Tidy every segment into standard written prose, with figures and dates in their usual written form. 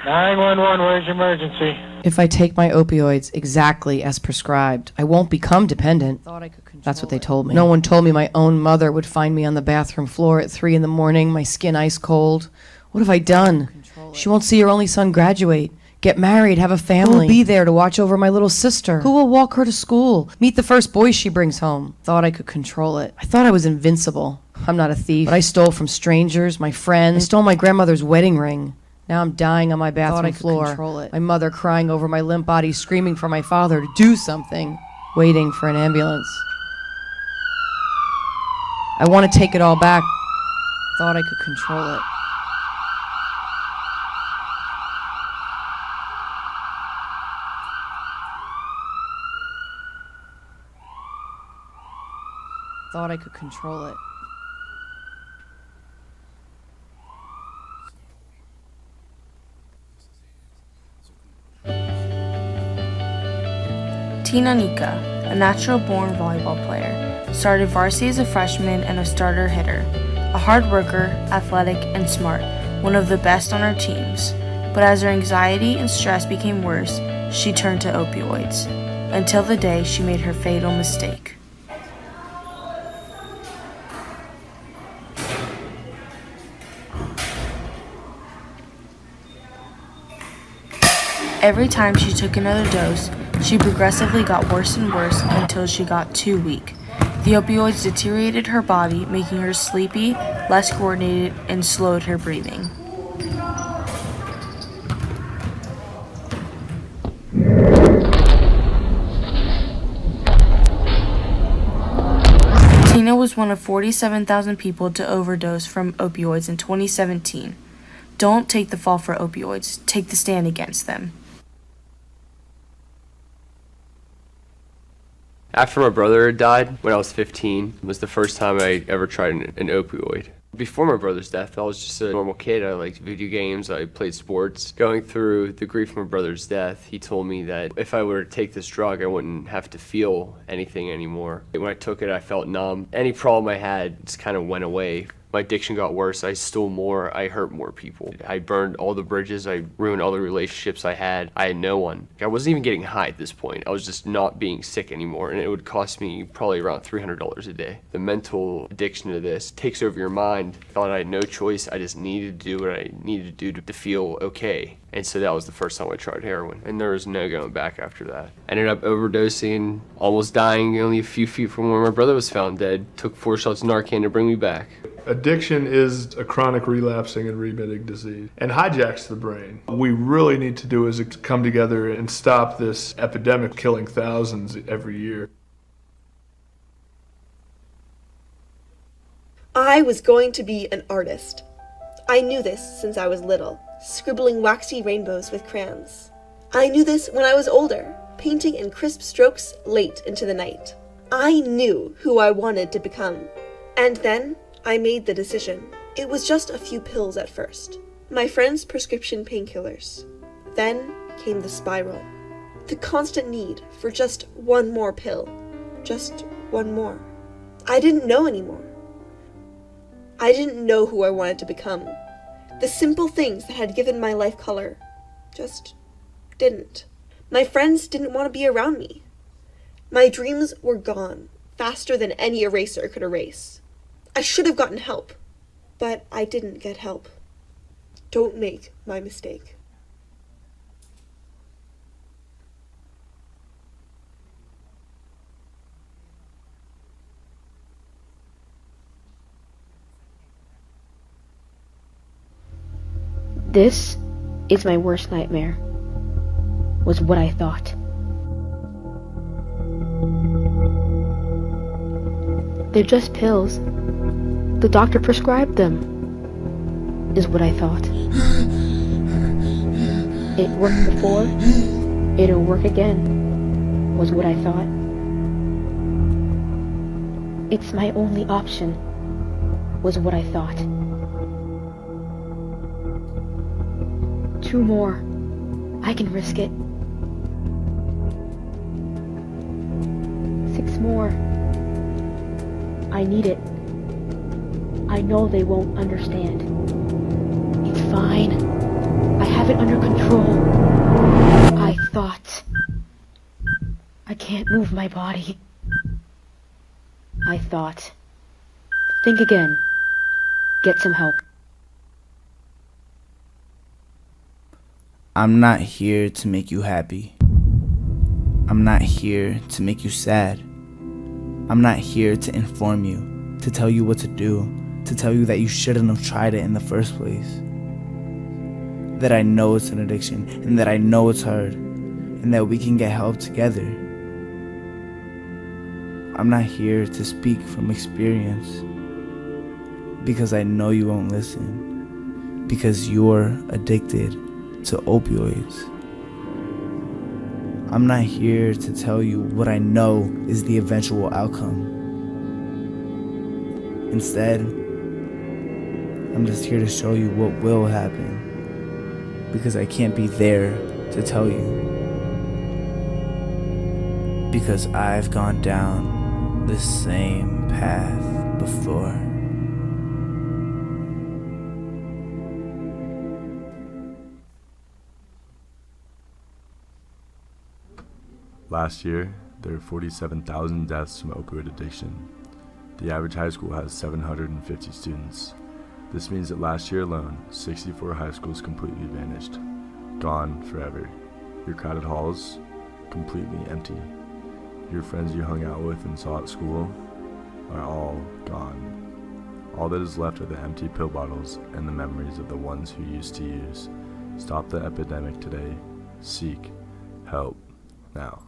911, where's your emergency? If I take my opioids exactly as prescribed, I won't become dependent. That's what they told me. No one told me my own mother would find me on the bathroom floor at 3 a.m, my skin ice cold. What have I done? She won't see her only son graduate, get married, have a family. Who will be there to watch over my little sister? Who will walk her to school, meet the first boys she brings home? Thought I could control it. I thought I was invincible. I'm not a thief, but I stole from strangers, my friends. I stole my grandmother's wedding ring. Now I'm dying on my bathroom floor. Control it. My mother crying over my limp body, screaming for my father to do something, waiting for an ambulance. I want to take it all back. Thought I could control it. Thought I could control it. Tina Nika, a natural-born volleyball player, started varsity as a freshman and a starter hitter. A hard worker, athletic, and smart, one of the best on her teams. But as her anxiety and stress became worse, she turned to opioids, until the day she made her fatal mistake. Every time she took another dose, she progressively got worse and worse until she got too weak. The opioids deteriorated her body, making her sleepy, less coordinated, and slowed her breathing. Tina was one of 47,000 people to overdose from opioids in 2017. Don't take the fall for opioids, take the stand against them. After my brother had died, when I was 15, was the first time I ever tried an opioid. Before my brother's death, I was just a normal kid. I liked video games, I played sports. Going through the grief of my brother's death, he told me that if I were to take this drug, I wouldn't have to feel anything anymore. When I took it, I felt numb. Any problem I had just kind of went away. My addiction got worse. I stole more. I hurt more people. I burned all the bridges. I ruined all the relationships I had. I had no one. I wasn't even getting high at this point. I was just not being sick anymore, and it would cost me probably around $300 a day. The mental addiction to this takes over your mind. I thought I had no choice. I just needed to do what I needed to do to feel okay. And so that was the first time I tried heroin, and there was no going back after that. Ended up overdosing, almost dying only a few feet from where my brother was found dead. Took 4 shots of Narcan to bring me back. Addiction is a chronic relapsing and remitting disease and hijacks the brain. What we really need to do is come together and stop this epidemic killing thousands every year. I was going to be an artist. I knew this since I was little, scribbling waxy rainbows with crayons. I knew this when I was older, painting in crisp strokes late into the night. I knew who I wanted to become. And then I made the decision. It was just a few pills at first. My friend's prescription painkillers. Then came the spiral. The constant need for just one more pill. Just one more. I didn't know anymore. I didn't know who I wanted to become. The simple things that had given my life color just didn't. My friends didn't want to be around me. My dreams were gone, faster than any eraser could erase. I should have gotten help, but I didn't get help. Don't make my mistake. This is my worst nightmare, was what I thought. They're just pills. The doctor prescribed them, is what I thought. It worked before, it'll work again, was what I thought. It's my only option, was what I thought. 2 more. I can risk it. 6 more. I need it. I know they won't understand. It's fine. I have it under control. I thought. I can't move my body. I thought. Think again. Get some help. I'm not here to make you happy. I'm not here to make you sad. I'm not here to inform you, to tell you what to do, to tell you that you shouldn't have tried it in the first place. That I know it's an addiction, and that I know it's hard, and that we can get help together. I'm not here to speak from experience, because I know you won't listen, because you're addicted to opioids. I'm not here to tell you what I know is the eventual outcome. Instead, I'm just here to show you what will happen, because I can't be there to tell you. Because I've gone down the same path before. Last year, there were 47,000 deaths from opioid addiction. The average high school has 750 students. This means that last year alone, 64 high schools completely vanished. Gone forever. Your crowded halls, completely empty. Your friends you hung out with and saw at school are all gone. All that is left are the empty pill bottles and the memories of the ones who used to use. Stop the epidemic today. Seek help now.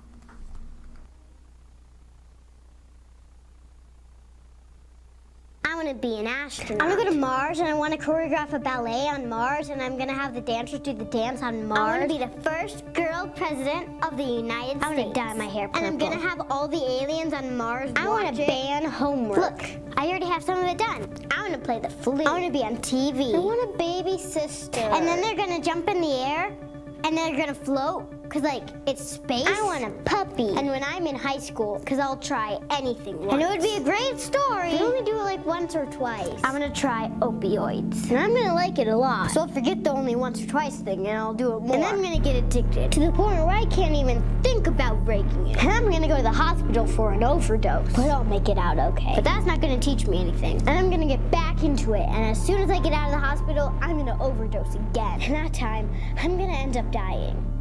I want to be an astronaut. I want to go to Mars, and I want to choreograph a ballet on Mars, and I'm going to have the dancers do the dance on Mars. I want to be the first girl president of the United States. I want to dye my hair purple. And I'm going to have all the aliens on Mars. I want to ban homework. Look, I already have some of it done. I want to play the flute. I want to be on TV. I want a baby sister. And then they're going to jump in the air, and they're going to float. Cause it's space. I want a puppy. And when I'm in high school, cause I'll try anything once. And it would be a great story. You only do it once or twice. I'm gonna try opioids. And I'm gonna like it a lot. So I'll forget the only once or twice thing and I'll do it more. And I'm gonna get addicted to the point where I can't even think about breaking it. And I'm gonna go to the hospital for an overdose. But I'll make it out okay. But that's not gonna teach me anything. And I'm gonna get back into it. And as soon as I get out of the hospital, I'm gonna overdose again. And that time, I'm gonna end up dying.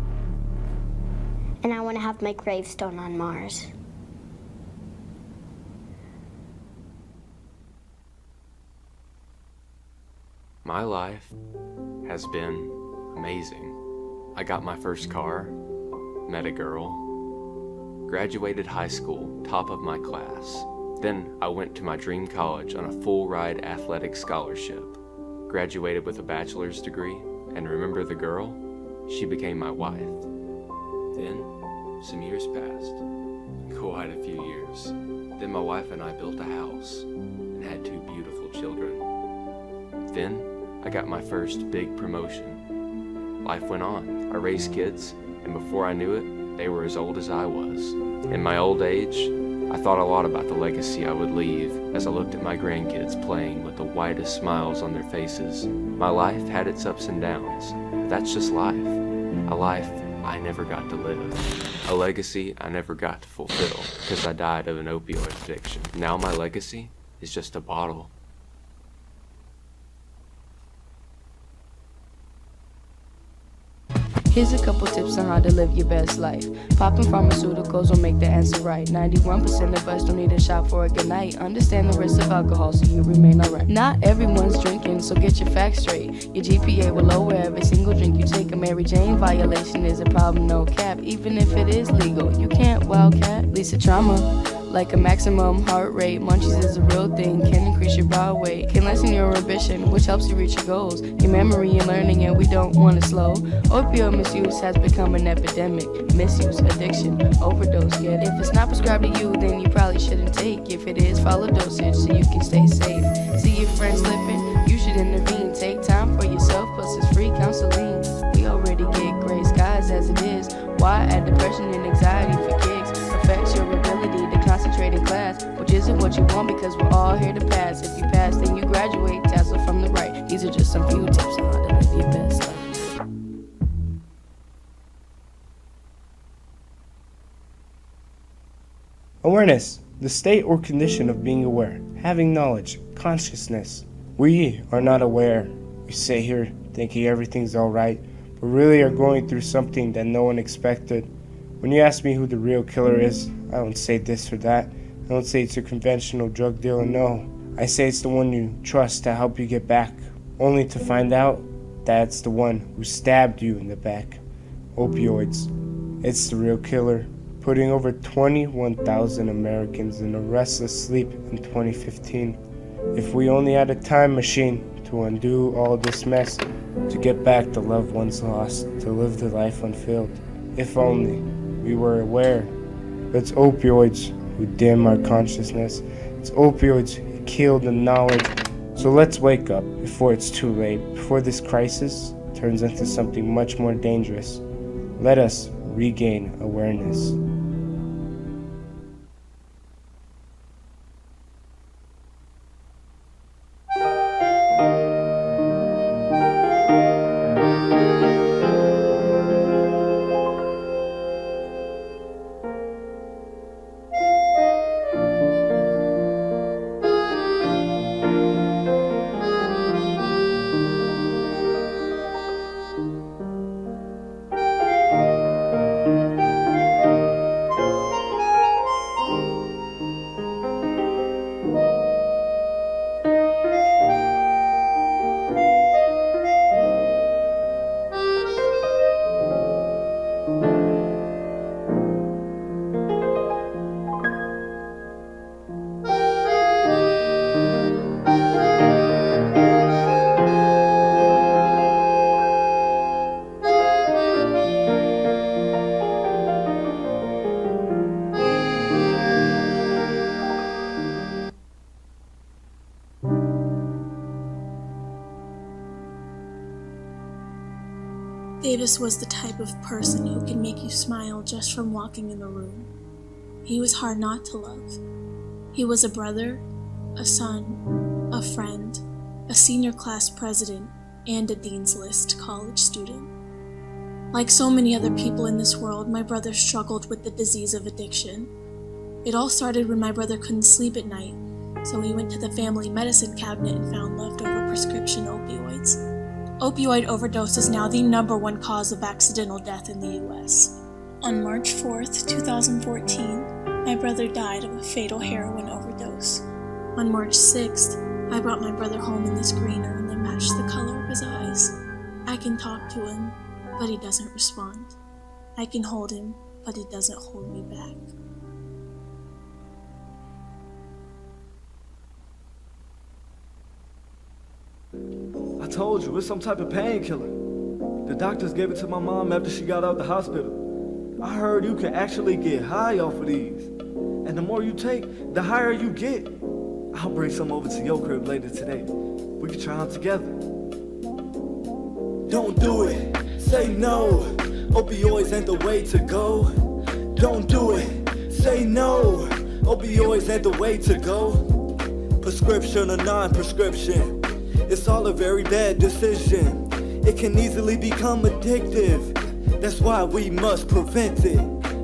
And I want to have my gravestone on Mars. My life has been amazing. I got my first car, met a girl, graduated high school, top of my class. Then I went to my dream college on a full-ride athletic scholarship, graduated with a bachelor's degree, and remember the girl? She became my wife. Then, some years passed, quite a few years. Then my wife and I built a house and had 2 beautiful children. Then, I got my first big promotion. Life went on. I raised kids, and before I knew it, they were as old as I was. In my old age, I thought a lot about the legacy I would leave as I looked at my grandkids playing with the widest smiles on their faces. My life had its ups and downs, but that's just life. A life I never got to live. A legacy I never got to fulfill because I died of an opioid addiction. Now my legacy is just a bottle. Here's a couple tips on how to live your best life. Popping pharmaceuticals will make the answer right. 91% of us don't need to shop for a good night. Understand the risk of alcohol so you remain alright. Not everyone's drinking, so get your facts straight. Your GPA will lower every single drink you take. A Mary Jane violation is a problem, no cap. Even if it is legal, you can't wildcat. Lisa trauma. Like a maximum heart rate, munchies is a real thing, can increase your body weight, can lessen your ambition, which helps you reach your goals, your memory and learning, and we don't want to slow. Opioid misuse has become an epidemic, misuse, addiction, overdose, yet if it's not prescribed to you, then you probably shouldn't take. If it is, follow dosage so you can stay safe. See your friends slipping, you should intervene, take time for yourself, plus it's free counseling. We already get gray skies as it is, why add depression and anxiety for kids, affects your ability to concentrate in class, which isn't what you want because we're all here to pass. If you pass, then you graduate, tassel from the right. These are just some few tips on how to live your best life. Awareness, the state or condition of being aware, having knowledge, consciousness. We are not aware. We sit here thinking everything's alright, but really are going through something that no one expected. When you ask me who the real killer is, I don't say this or that. I don't say it's a conventional drug dealer, no. I say it's the one you trust to help you get back, only to find out that it's the one who stabbed you in the back. Opioids. It's the real killer, putting over 21,000 Americans in a restless sleep in 2015. If we only had a time machine to undo all this mess, to get back the loved ones lost, to live the life unfilled. If only we were aware. It's opioids who dim our consciousness. It's opioids who kill the knowledge. So let's wake up before it's too late, before this crisis turns into something much more dangerous. Let us regain awareness. Davis was the type of person who could make you smile just from walking in the room. He was hard not to love. He was a brother, a son, a friend, a senior class president, and a Dean's List college student. Like so many other people in this world, my brother struggled with the disease of addiction. It all started when my brother couldn't sleep at night, so he went to the family medicine cabinet and found leftover prescription opioids. Opioid overdose is now the #1 cause of accidental death in the US. On March 4th, 2014, my brother died of a fatal heroin overdose. On March 6th, I brought my brother home in this green urn that matched the color of his eyes. I can talk to him, but he doesn't respond. I can hold him, but he doesn't hold me back. I told you, it's some type of painkiller. The doctors gave it to my mom after she got out the hospital. I heard you can actually get high off of these. And the more you take, the higher you get. I'll bring some over to your crib later today. We can try them together. Don't do it, say no. Opioids ain't the way to go. Don't do it, say no. Opioids ain't the way to go. Prescription or non-prescription, it's all a very bad decision. It can easily become addictive. That's why we must prevent it.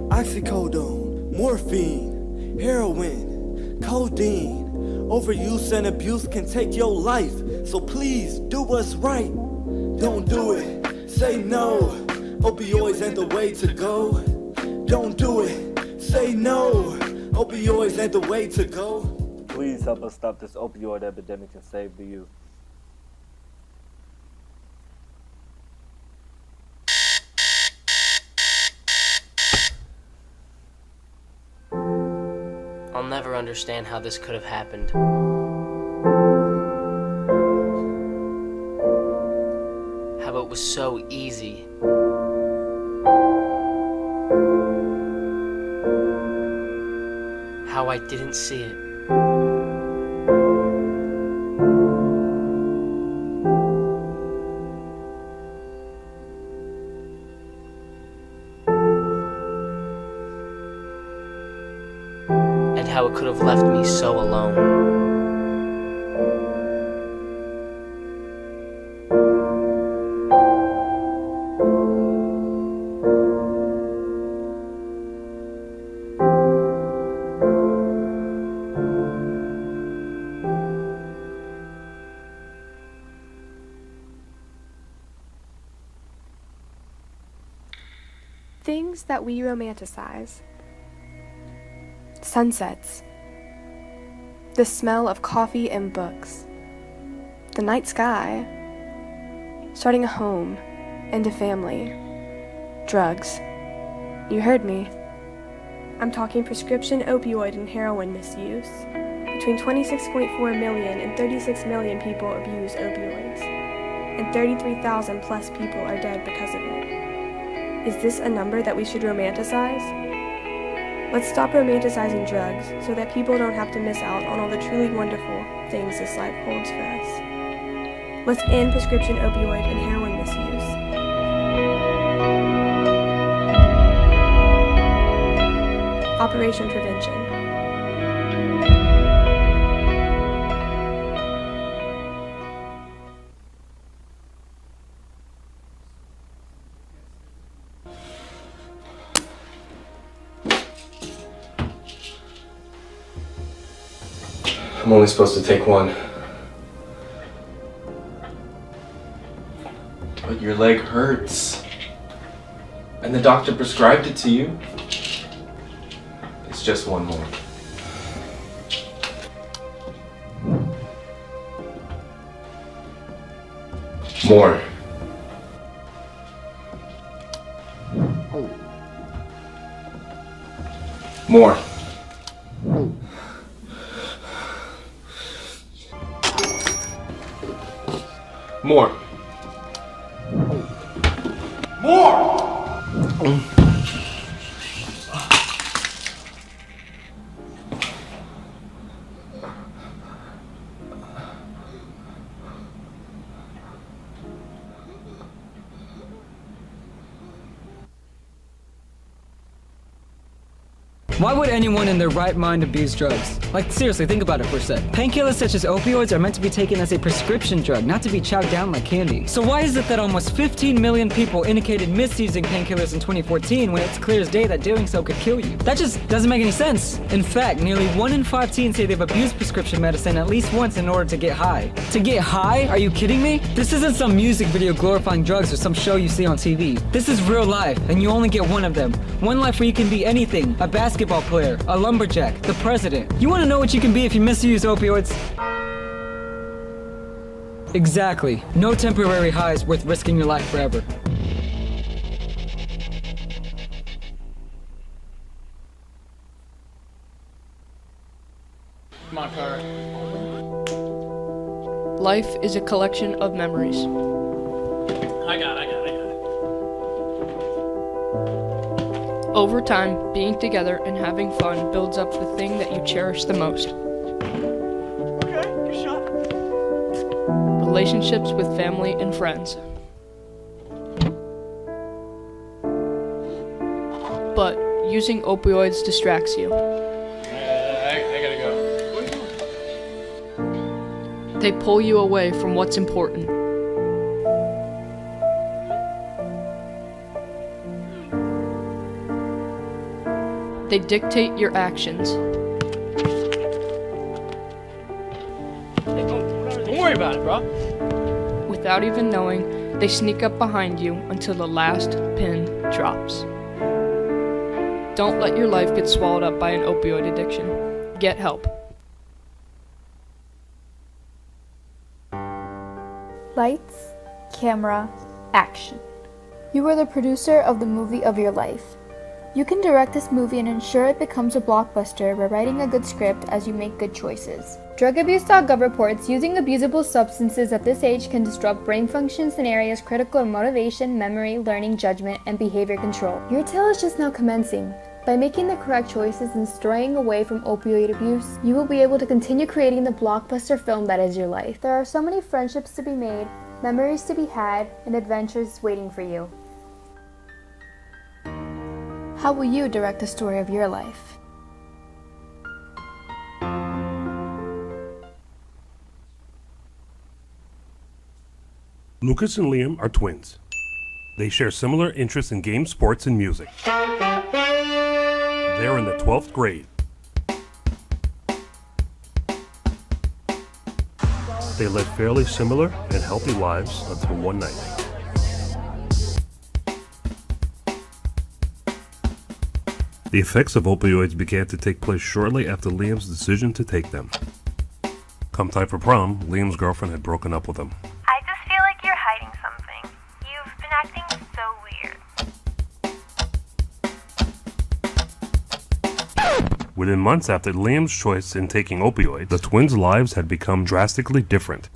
Oxycodone, morphine, heroin, codeine. Overuse and abuse can take your life. So please do what's right. Don't do it, say no. Opioids ain't the way to go. Don't do it, say no. Opioids ain't the way to go. Please help us stop this opioid epidemic and save the youth. I'll never understand how this could have happened. How it was so easy. How I didn't see it. How it could have left me so alone. Things that we romanticize. Sunsets. The smell of coffee and books. The night sky. Starting a home and a family. Drugs. You heard me. I'm talking prescription opioid and heroin misuse. Between 26.4 million and 36 million people abuse opioids, and 33,000 plus people are dead because of it. Is this a number that we should romanticize? Let's stop romanticizing drugs so that people don't have to miss out on all the truly wonderful things this life holds for us. Let's end prescription opioid and heroin misuse. Operation Prevention. I'm only supposed to take one. But your leg hurts. And the doctor prescribed it to you. It's just one more. More. More. More. More! Why would anyone in their right mind abuse drugs? Like, seriously, think about it for a sec. Painkillers such as opioids are meant to be taken as a prescription drug, not to be chowed down like candy. So why is it that almost 15 million people indicated misusing painkillers in 2014 when it's clear as day that doing so could kill you? That just doesn't make any sense. In fact, nearly 1 in 5 teens say they've abused prescription medicine at least once in order to get high. To get high? Are you kidding me? This isn't some music video glorifying drugs or some show you see on TV. This is real life, and you only get one of them. One life where you can be anything: a basketball player, a lumberjack, the president. You want to know what you can be if you misuse opioids? Exactly. No temporary high is worth risking your life forever. My car. Life is a collection of memories. I got it. Over time, being together and having fun builds up the thing that you cherish the most. Okay, good shot. Relationships with family and friends. But using opioids distracts you. I gotta go. They pull you away from what's important. They dictate your actions. Don't worry about it, bro. Without even knowing, they sneak up behind you until the last pin drops. Don't let your life get swallowed up by an opioid addiction. Get help. Lights, camera, action. You are the producer of the movie of your life. You can direct this movie and ensure it becomes a blockbuster by writing a good script as you make good choices. DrugAbuse.gov reports using abusable substances at this age can disrupt brain functions in areas critical in motivation, memory, learning, judgment, and behavior control. Your tale is just now commencing. By making the correct choices and straying away from opioid abuse, you will be able to continue creating the blockbuster film that is your life. There are so many friendships to be made, memories to be had, and adventures waiting for you. How will you direct the story of your life? Lucas and Liam are twins. They share similar interests in games, sports, and music. They're in the 12th grade. They led fairly similar and healthy lives until one night. The effects of opioids began to take place shortly after Liam's decision to take them. Come time for prom, Liam's girlfriend had broken up with him. I just feel like you're hiding something. You've been acting so weird. Within months after Liam's choice in taking opioids, the twins' lives had become drastically different.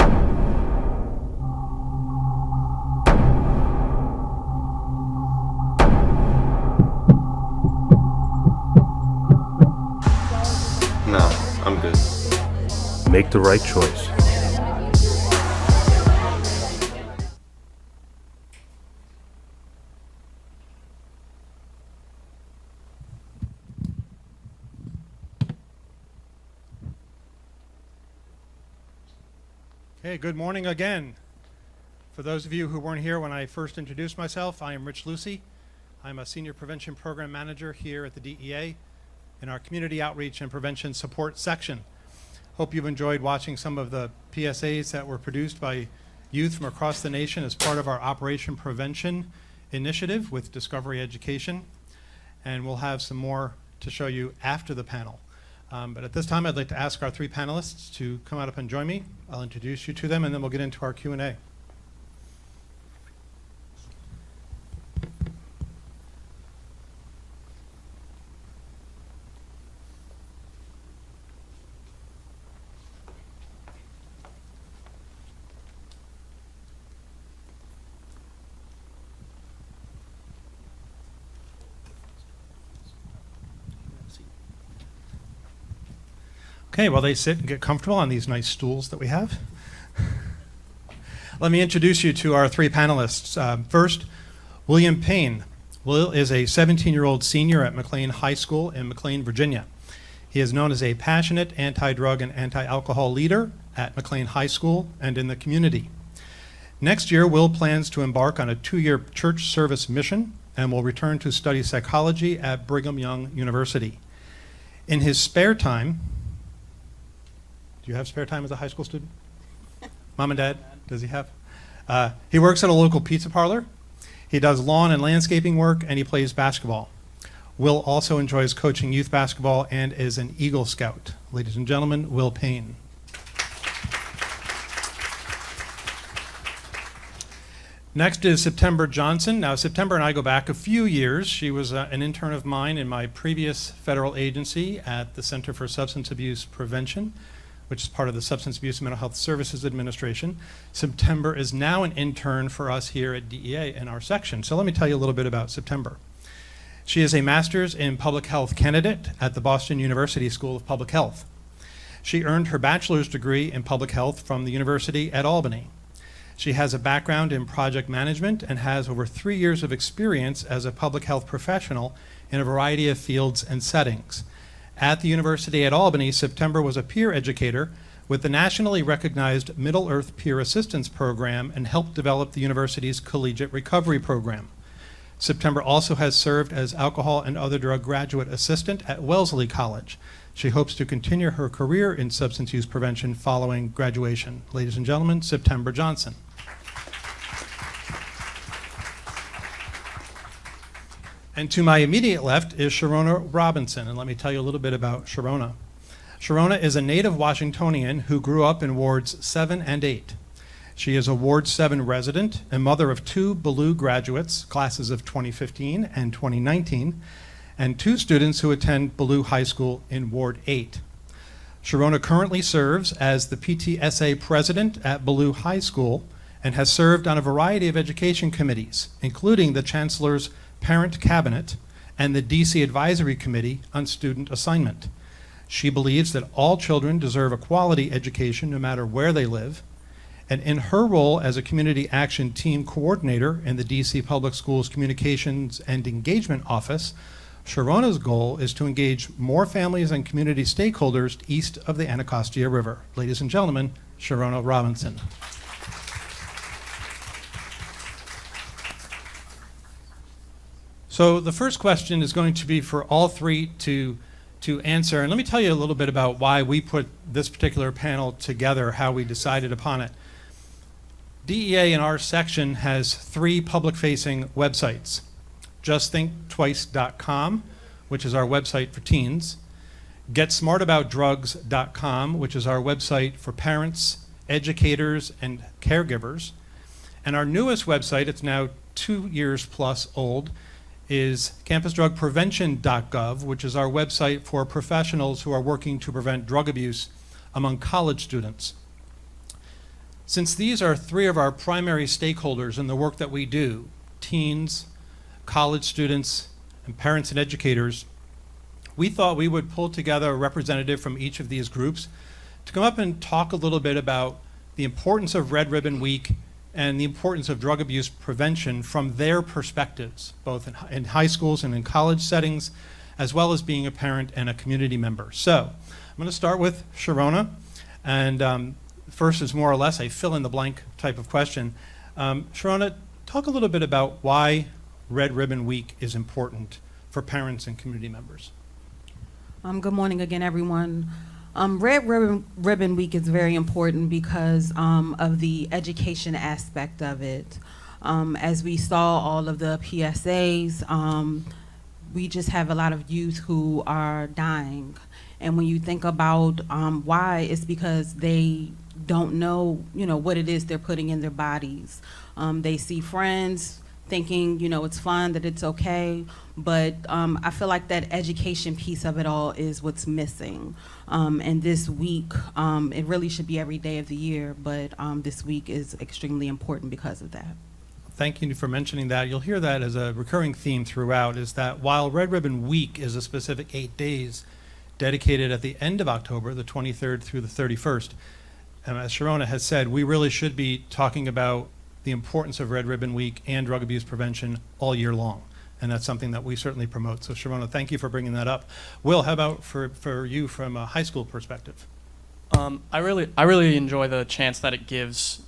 No, I'm good. Make the right choice. Okay, good morning again. For those of you who weren't here when I first introduced myself, I am Rich Lucy. I'm a Senior Prevention Program Manager here at the DEA in our Community Outreach and Prevention Support section. Hope you've enjoyed watching some of the PSAs that were produced by youth from across the nation as part of our Operation Prevention initiative with Discovery Education. And we'll have some more to show you after the panel. But at this time, I'd like to ask our three panelists to come out up and join me. I'll introduce you to them, and then we'll get into our Q&A. Okay, while they sit and get comfortable on these nice stools that we have, let me introduce you to our three panelists. First, William Payne. Will is a 17-year-old senior at McLean High School in McLean, Virginia. He is known as a passionate anti-drug and anti-alcohol leader at McLean High School and in the community. Next year, Will plans to embark on a 2-year church service mission and will return to study psychology at Brigham Young University. In his spare time, do you have spare time as a high school student? Mom and Dad, does he have? He works at a local pizza parlor. He does lawn and landscaping work, and he plays basketball. Will also enjoys coaching youth basketball and is an Eagle Scout. Ladies and gentlemen, Will Payne. Next is September Johnson. Now, September and I go back a few years. She was an intern of mine in my previous federal agency at the Center for Substance Abuse Prevention, which is part of the Substance Abuse and Mental Health Services Administration. September is now an intern for us here at DEA in our section. So let me tell you a little bit about September. She is a master's in public health candidate at the Boston University School of Public Health. She earned her bachelor's degree in public health from the University at Albany. She has a background in project management and has over 3 years of experience as a public health professional in a variety of fields and settings. At the University at Albany, September was a peer educator with the nationally recognized Middle Earth Peer Assistance Program and helped develop the university's collegiate recovery program. September also has served as alcohol and other drug graduate assistant at Wellesley College. She hopes to continue her career in substance use prevention following graduation. Ladies and gentlemen, September Johnson. And to my immediate left is Sharona Robinson, and let me tell you a little bit about Sharona. Sharona is a native Washingtonian who grew up in Wards 7 and 8. She is a Ward 7 resident and mother of 2 Ballou graduates, classes of 2015 and 2019, and 2 students who attend Ballou High School in Ward 8. Sharona currently serves as the PTSA president at Ballou High School and has served on a variety of education committees, including the Chancellor's Parent Cabinet and the DC Advisory Committee on Student Assignment. She believes that all children deserve a quality education no matter where they live, and in her role as a Community Action Team Coordinator in the DC Public Schools Communications and Engagement Office, Sharona's goal is to engage more families and community stakeholders east of the Anacostia River. Ladies and gentlemen, Sharona Robinson. So the first question is going to be for all three to answer. And let me tell you a little bit about why we put this particular panel together, how we decided upon it. DEA in our section has 3 public-facing websites. JustThinkTwice.com, which is our website for teens, GetSmartAboutDrugs.com, which is our website for parents, educators, and caregivers. And our newest website, it's now 2 years plus old, is CampusDrugPrevention.gov, which is our website for professionals who are working to prevent drug abuse among college students. Since these are three of our primary stakeholders in the work that we do, teens, college students, and parents and educators, we thought we would pull together a representative from each of these groups to come up and talk a little bit about the importance of Red Ribbon Week and the importance of drug abuse prevention from their perspectives, both in high schools and in college settings, as well as being a parent and a community member. So I'm going to start with Sharona, and first is more or less a fill-in-the-blank type of question. Sharona, talk a little bit about why Red Ribbon Week is important for parents and community members. Good morning again, everyone. Red Ribbon Week is very important because of the education aspect of it. As we saw all of the PSAs, we just have a lot of youth who are dying. And when you think about why, it's because they don't know, what it is they're putting in their bodies. They see friends thinking, it's fun, that it's okay, but I feel like that education piece of it all is what's missing. And this week, it really should be every day of the year, but this week is extremely important because of that. Thank you for mentioning that. You'll hear that as a recurring theme throughout, is that while Red Ribbon Week is a specific 8 days dedicated at the end of October, the 23rd through the 31st, and as Sharona has said, we really should be talking about the importance of Red Ribbon Week and drug abuse prevention all year long. And that's something that we certainly promote. So Sharona, thank you for bringing that up. Will, how about for you from a high school perspective? I really enjoy the chance that it gives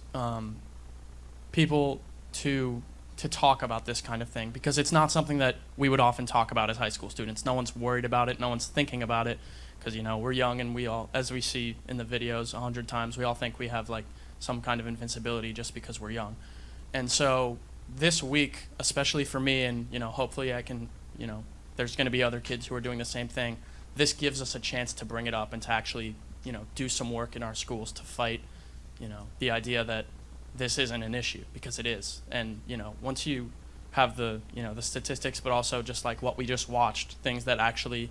people to talk about this kind of thing, because it's not something that we would often talk about as high school students. No one's worried about it. No one's thinking about it, because we're young, and we all, as we see in the videos 100 times, we all think we have like some kind of invincibility just because we're young. And so this week, especially for me, and hopefully I can, there's going to be other kids who are doing the same thing, this gives us a chance to bring it up and to actually do some work in our schools to fight the idea that this isn't an issue, because it is. And once you have the the statistics, but also just like what we just watched, things that actually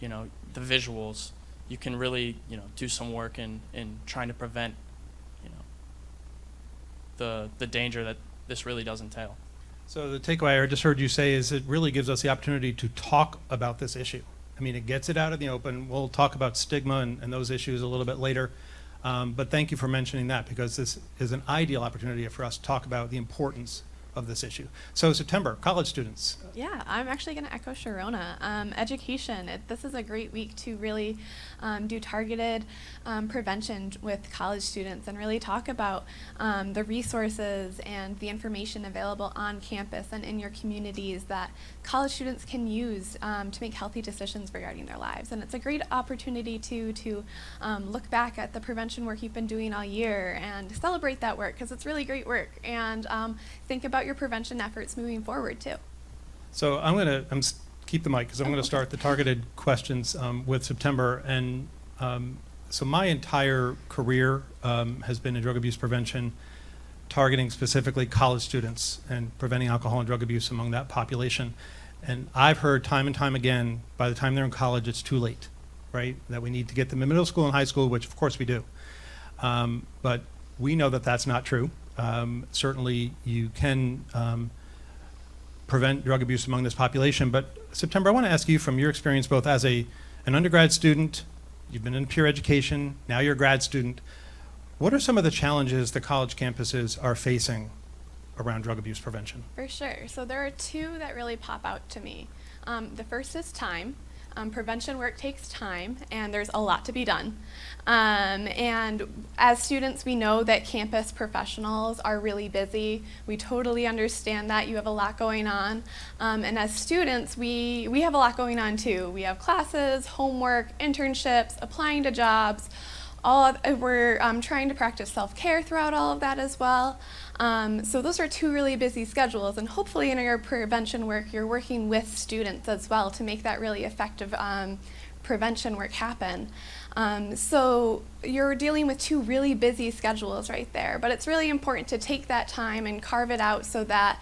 the visuals, you can really do some work in trying to prevent the danger that this really does entail. So the takeaway I just heard you say is it really gives us the opportunity to talk about this issue. I mean, it gets it out in the open. We'll talk about stigma and those issues a little bit later. But thank you for mentioning that, because this is an ideal opportunity for us to talk about the importance of this issue. So September, college students. Yeah, I'm actually going to echo Sharona. Education, this is a great week to really do targeted prevention with college students and really talk about the resources and the information available on campus and in your communities that college students can use to make healthy decisions regarding their lives. And it's a great opportunity to look back at the prevention work you've been doing all year and celebrate that work, because it's really great work, and think about your prevention efforts moving forward too. So I'm going to keep the mic, because I'm going to start the targeted questions with September. And so my entire career has been in drug abuse prevention, targeting specifically college students and preventing alcohol and drug abuse among that population. And I've heard time and time again, by the time they're in college, it's too late, right? That we need to get them in middle school and high school, which of course we do. But we know that that's not true. Certainly you can prevent drug abuse among this population. But September, I want to ask you, from your experience both as an undergrad student, you've been in peer education, now you're a grad student, what are some of the challenges the college campuses are facing around drug abuse prevention? For sure. So there are two that really pop out to me. The first is time. Prevention work takes time, and there's a lot to be done. And as students, we know that campus professionals are really busy. We totally understand that. You have a lot going on. And as students, we have a lot going on too. We have classes, homework, internships, applying to jobs, we're trying to practice self-care throughout all of that as well. So those are two really busy schedules, and hopefully in your prevention work, you're working with students as well to make that really effective prevention work happen. So you're dealing with two really busy schedules right there, but it's really important to take that time and carve it out so that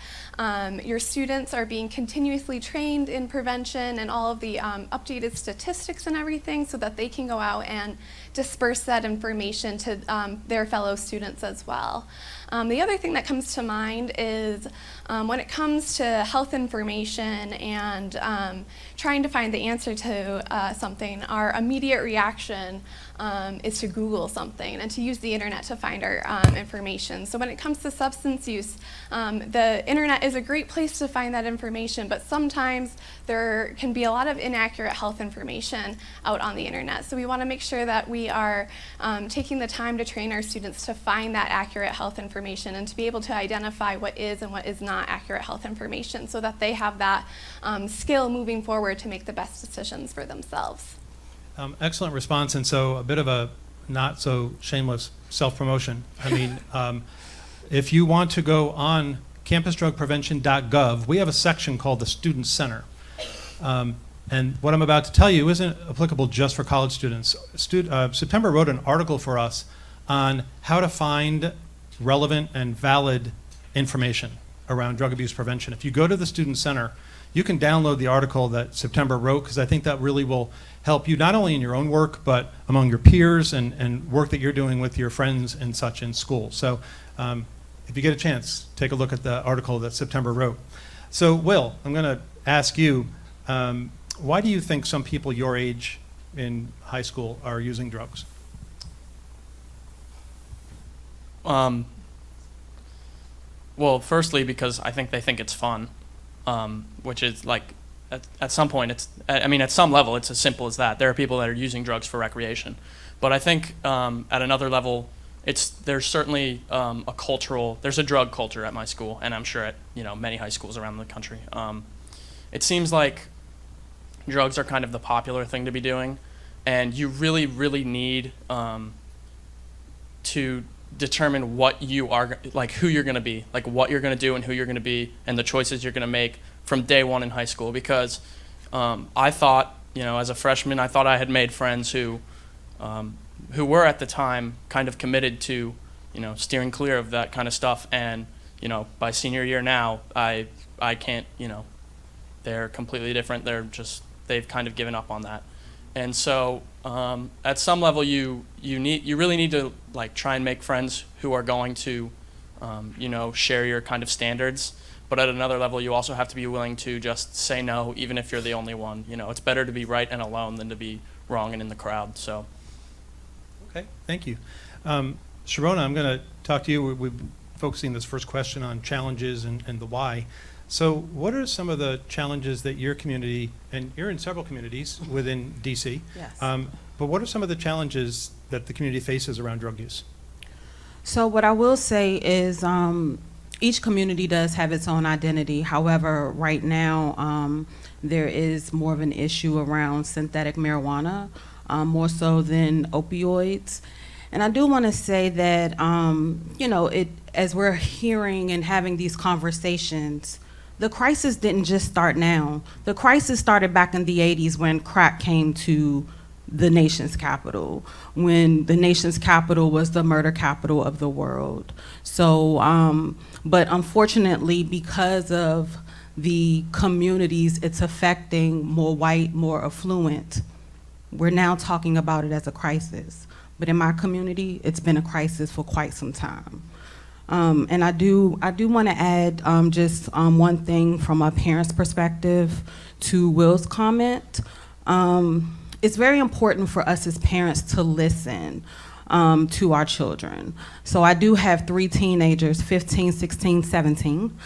your students are being continuously trained in prevention and all of the updated statistics and everything, so that they can go out and disperse that information to their fellow students as well. The other thing that comes to mind is when it comes to health information and trying to find the answer to something, our immediate reaction is to Google something and to use the internet to find our information. So when it comes to substance use, the internet is a great place to find that information, but sometimes there can be a lot of inaccurate health information out on the internet. So we want to make sure that we are taking the time to train our students to find that accurate health information and to be able to identify what is and what is not accurate health information, so that they have that skill moving forward to make the best decisions for themselves. Excellent response, and so a bit of a not so shameless self-promotion. I mean, if you want to go on campusdrugprevention.gov, we have a section called the Student Center. And what I'm about to tell you isn't applicable just for college students. September wrote an article for us on how to find relevant and valid information around drug abuse prevention. If you go to the Student Center, you can download the article that September wrote, because I think that really will help you not only in your own work, but among your peers and work that you're doing with your friends and such in school. So if you get a chance, take a look at the article that September wrote. So Will, I'm going to ask you, why do you think some people your age in high school are using drugs? Well, firstly, because I think they think it's fun, which is like, at some point, at some level, it's as simple as that. There are people that are using drugs for recreation. But I think at another level, there's certainly there's a drug culture at my school, and I'm sure at many high schools around the country. It seems like drugs are kind of the popular thing to be doing, and you really, really need to determine what you are, like who you're going to be, like what you're going to do and who you're going to be, and the choices you're going to make from day one in high school. Because I thought, as a freshman, I thought I had made friends who were at the time kind of committed to, steering clear of that kind of stuff. And, by senior year now, I can't, they're completely different. They've kind of given up on that. And so at some level, you really need to try and make friends who are going to, share your kind of standards. But at another level, you also have to be willing to just say no, even if you're the only one. It's better to be right and alone than to be wrong and in the crowd. So. Okay, thank you. Sharona, I'm going to talk to you. We're focusing this first question on challenges and the why. So what are some of the challenges that your community, and you're in several communities within DC, yes. But what are some of the challenges that the community faces around drug use? So what I will say is each community does have its own identity. However, right now there is more of an issue around synthetic marijuana, more so than opioids. And I do want to say that, as we're hearing and having these conversations, the crisis didn't just start now. The crisis started back in the 80s when crack came to the nation's capital, when the nation's capital was the murder capital of the world. So, but unfortunately, because of the communities it's affecting, more white, more affluent, we're now talking about it as a crisis. But in my community, it's been a crisis for quite some time. And I do want to add just one thing from a parent's perspective to Will's comment. It's very important for us as parents to listen to our children. So I do have 3 teenagers, 15, 16, 17.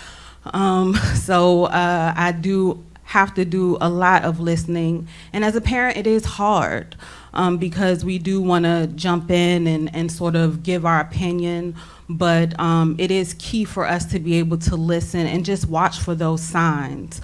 So I do have to do a lot of listening. And as a parent, it is hard because we do want to jump in and sort of give our opinion. But it is key for us to be able to listen and just watch for those signs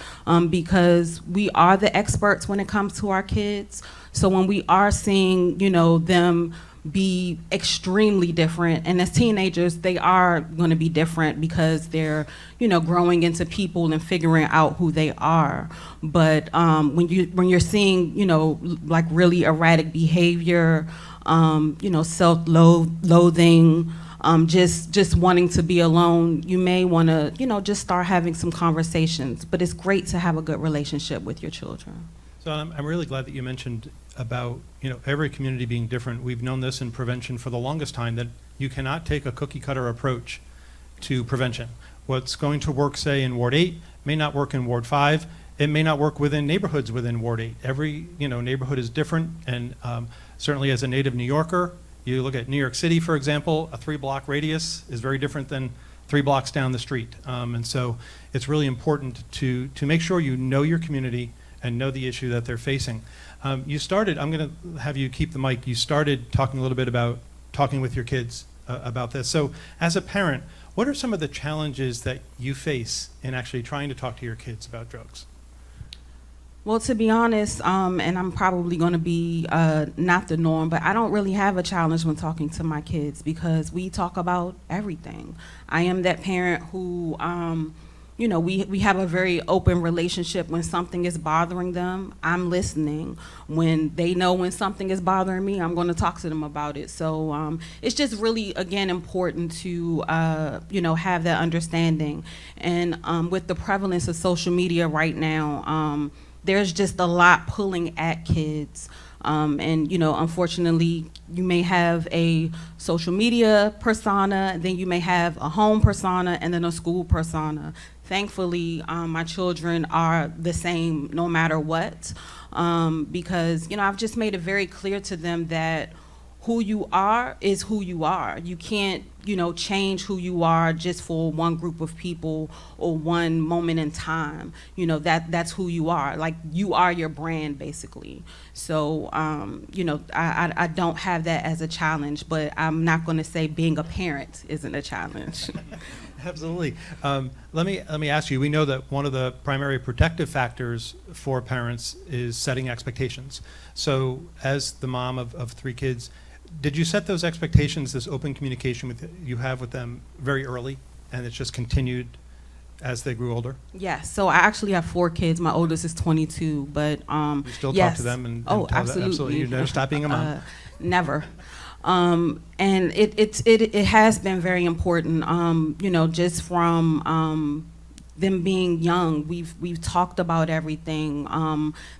because we are the experts when it comes to our kids. So when we are seeing, them be extremely different. And as teenagers, they are going to be different because they're, growing into people and figuring out who they are. But when you're seeing, like really erratic behavior, self-loathing, just wanting to be alone, you may want to, just start having some conversations. But it's great to have a good relationship with your children. So I'm really glad that you mentioned about, every community being different. We've known this in prevention for the longest time, that you cannot take a cookie cutter approach to prevention. What's going to work, say, in Ward 8 may not work in Ward 5. It may not work within neighborhoods within Ward 8. Every, neighborhood is different, and certainly as a native New Yorker, you look at New York City, for example, a 3-block radius is very different than 3 blocks down the street. And so it's really important to make sure you know your community and know the issue that they're facing. You started, I'm going to have you keep the mic, you started talking a little bit about talking with your kids about this. So as a parent, what are some of the challenges that you face in actually trying to talk to your kids about drugs? Well, to be honest, and I'm probably going to be not the norm, but I don't really have a challenge when talking to my kids because we talk about everything. I am that parent who, we have a very open relationship. When something is bothering them, I'm listening. When they know when something is bothering me, I'm going to talk to them about it. So it's just really, again, important to, have that understanding. And with the prevalence of social media right now, there's just a lot pulling at kids. And, unfortunately, you may have a social media persona, then you may have a home persona, and then a school persona. Thankfully, my children are the same no matter what, because, I've just made it very clear to them that who you are is who you are. You can't, change who you are just for one group of people or one moment in time. That's who you are. Like, you are your brand, basically. So, I don't have that as a challenge, but I'm not going to say being a parent isn't a challenge. Absolutely. Let me ask you, we know that one of the primary protective factors for parents is setting expectations. So as the mom of 3 kids, did you set those expectations, this open communication you have with them very early, and it's just continued as they grew older? Yes. So I actually have 4 kids. My oldest is 22, but you still yes. talk to them and oh, tell absolutely. Them, absolutely. You never stop being a mom. Never. And it has been very important. Just from them being young, we've talked about everything.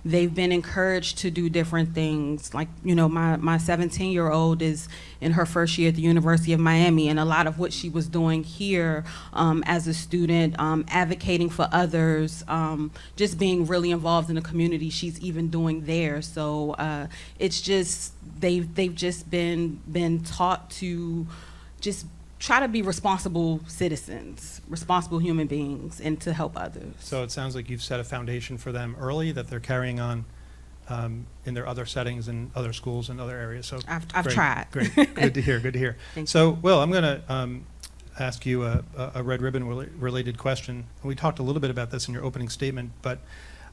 They've been encouraged to do different things. Like, my 17-year-old is in her first year at the University of Miami, and a lot of what she was doing here as a student, advocating for others, just being really involved in the community, she's even doing there. So it's just they've just been taught to just try to be responsible citizens, responsible human beings, and to help others. So it sounds like you've set a foundation for them early that they're carrying on in their other settings and other schools and other areas. So I've great, tried. Great, good to hear. Good to hear. So, Will, I'm going to ask you a Red Ribbon related question. We talked a little bit about this in your opening statement, but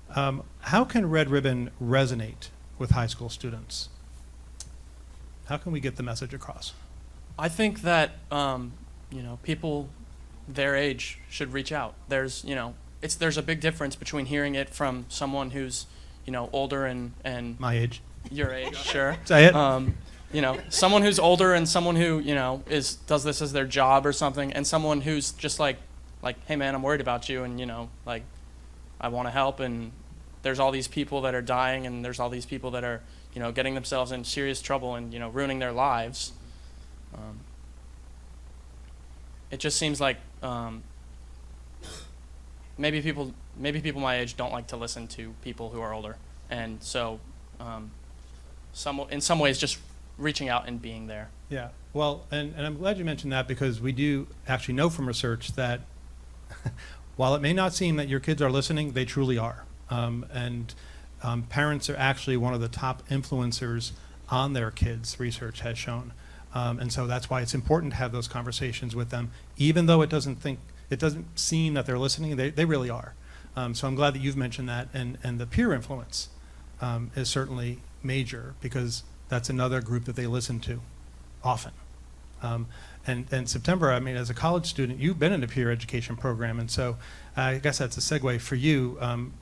how can Red Ribbon resonate with high school students? How can we get the message across? I think that people their age should reach out. There's a big difference between hearing it from someone who's older and my age, your age, sure. Say it. Someone who's older and someone who does this as their job or something, and someone who's just like, hey man, I'm worried about you, and I want to help, and there's all these people that are dying, and there's all these people that are getting themselves in serious trouble and ruining their lives. It just seems like maybe people my age don't like to listen to people who are older, and so in some ways just reaching out and being there. Yeah, well, and I'm glad you mentioned that, because we do actually know from research that while it may not seem that your kids are listening, they truly are. Parents are actually one of the top influencers on their kids, research has shown. And so that's why it's important to have those conversations with them, even though it doesn't seem that they're listening, they really are. So I'm glad that you've mentioned that, and the peer influence is certainly major, because that's another group that they listen to. often. And September, I mean, as a college student, you've been in a peer education program, and so I guess that's a segue for you.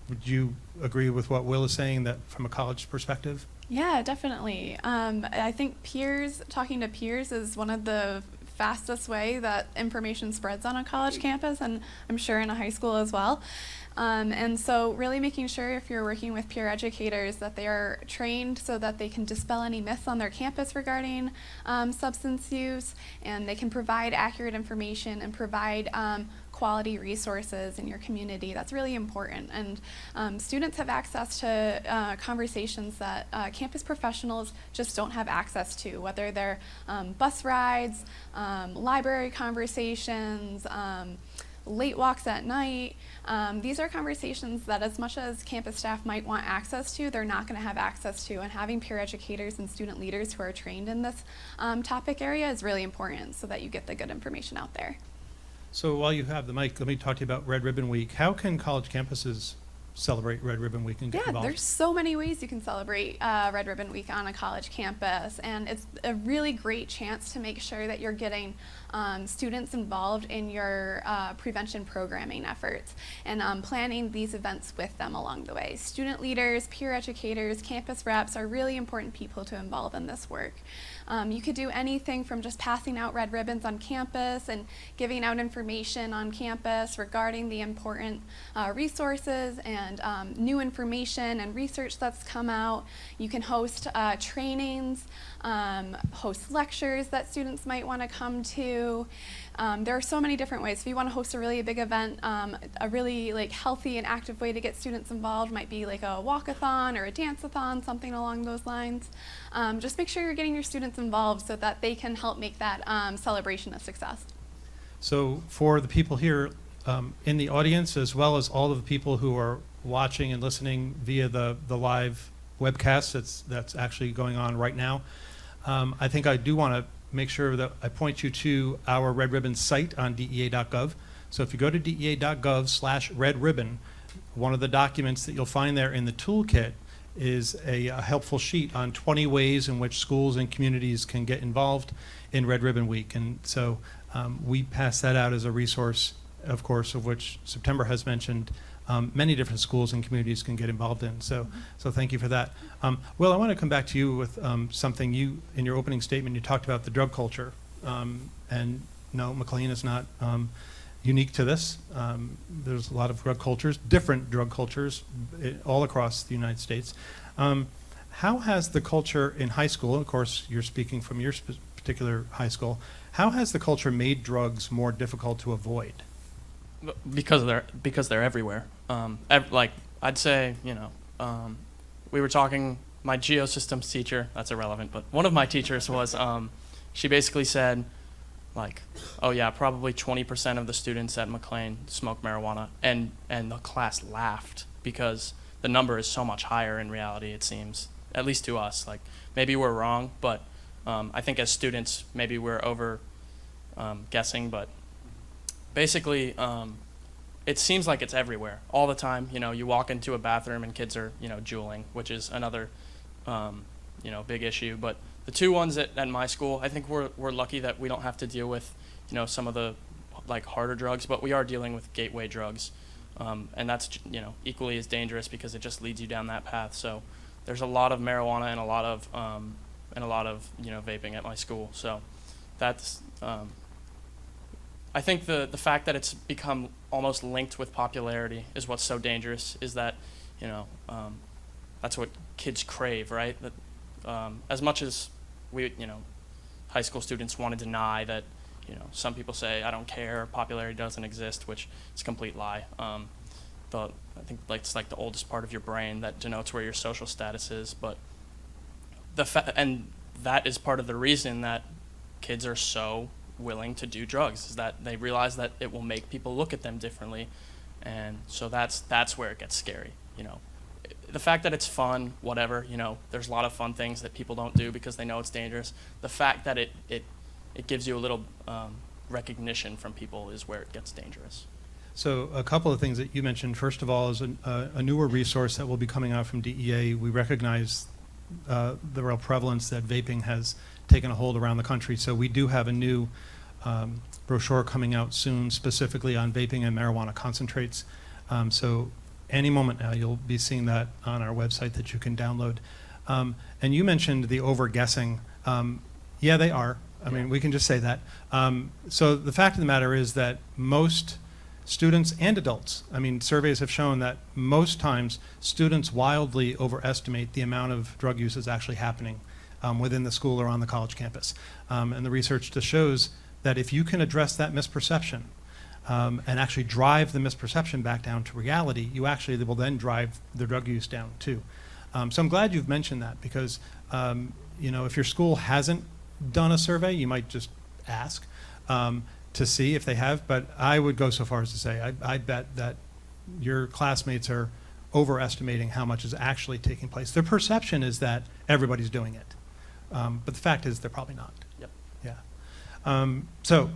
Would you agree with what Will is saying, that from a college perspective? Yeah, definitely. I think talking to peers is one of the fastest way that information spreads on a college campus, and I'm sure in a high school as well. And so really making sure, if you're working with peer educators, that they are trained so that they can dispel any myths on their campus regarding substance use, and they can provide accurate information and provide quality resources in your community. That's really important. And students have access to conversations that campus professionals just don't have access to, whether they're bus rides, library conversations, late walks at night. These are conversations that, as much as campus staff might want access to, they're not going to have access to, and having peer educators and student leaders who are trained in this topic area is really important, so that you get the good information out there. So while you have the mic, let me talk to you about Red Ribbon Week. How can college campuses celebrate Red Ribbon Week and get involved? There's so many ways you can celebrate Red Ribbon Week on a college campus, and it's a really great chance to make sure that you're getting students involved in your prevention programming efforts, and planning these events with them along the way. Student leaders, peer educators, campus reps are really important people to involve in this work. You could do anything from just passing out red ribbons on campus and giving out information on campus regarding the important resources and new information and research that's come out. You can host trainings, host lectures that students might want to come to. There are so many different ways. If you want to host a really big event, a really healthy and active way to get students involved might be like a walkathon or a dance-a-thon, something along those lines. Just make sure you're getting your students involved so that they can help make that celebration a success. So for the people here in the audience, as well as all of the people who are watching and listening via the live webcast that's actually going on right now, I think I do want to make sure that I point you to our Red Ribbon site on DEA.gov. So if you go to DEA.gov/Red Ribbon, one of the documents that you'll find there in the toolkit is a helpful sheet on 20 ways in which schools and communities can get involved in Red Ribbon Week. And so we pass that out as a resource, of course, of which September has mentioned many different schools and communities can get involved in. So thank you for that. Will, I want to come back to you with something. You, in your opening statement, you talked about the drug culture. And no, McLean is not unique to this. There's a lot of drug cultures, different drug cultures all across the United States. How has the culture in high school, of course you're speaking from your particular high school, how has the culture made drugs more difficult to avoid? Because they're everywhere. Like I'd say, we were talking. My geosystems teacher, that's irrelevant, but one of my teachers was. She basically said, like, oh yeah, probably 20% of the students at McLean smoke marijuana, and the class laughed because the number is so much higher in reality. It seems, at least to us. Like maybe we're wrong, but I think as students maybe we're over guessing, but. Basically, it seems like it's everywhere all the time. You walk into a bathroom and kids are, juuling, which is another, big issue. But the two ones at my school, I think we're lucky that we don't have to deal with, some of the harder drugs, but we are dealing with gateway drugs, and that's equally as dangerous because it just leads you down that path. So there's a lot of marijuana and a lot of vaping at my school. So that's. I think the fact that it's become almost linked with popularity is what's so dangerous, is that, that's what kids crave, right? That as much as we, high school students want to deny that, some people say, I don't care, popularity doesn't exist, which is a complete lie. I think it's like the oldest part of your brain that denotes where your social status is, but and that is part of the reason that kids are so willing to do drugs, is that they realize that it will make people look at them differently, and so that's where it gets scary. The fact that it's fun, whatever, there's a lot of fun things that people don't do because they know it's dangerous. The fact that it gives you a little recognition from people is where it gets dangerous. So a couple of things that you mentioned. First of all is a newer resource that will be coming out from DEA. We recognize the real prevalence that vaping has taken a hold around the country. So we do have a new brochure coming out soon, specifically on vaping and marijuana concentrates. So any moment now, you'll be seeing that on our website that you can download. And you mentioned the over-guessing. Yeah, they are. I mean, we can just say that. So the fact of the matter is that most students and adults, I mean, surveys have shown that most times students wildly overestimate the amount of drug use that's actually happening within the school or on the college campus. And the research just shows that if you can address that misperception and actually drive the misperception back down to reality, you actually will then drive the drug use down too. So I'm glad you've mentioned that because, you know, if your school hasn't done a survey, you might just ask to see if they have, but I would go so far as to say, I bet that your classmates are overestimating how much is actually taking place. Their perception is that everybody's doing it, but the fact is they're probably not. Yep. Yeah. So,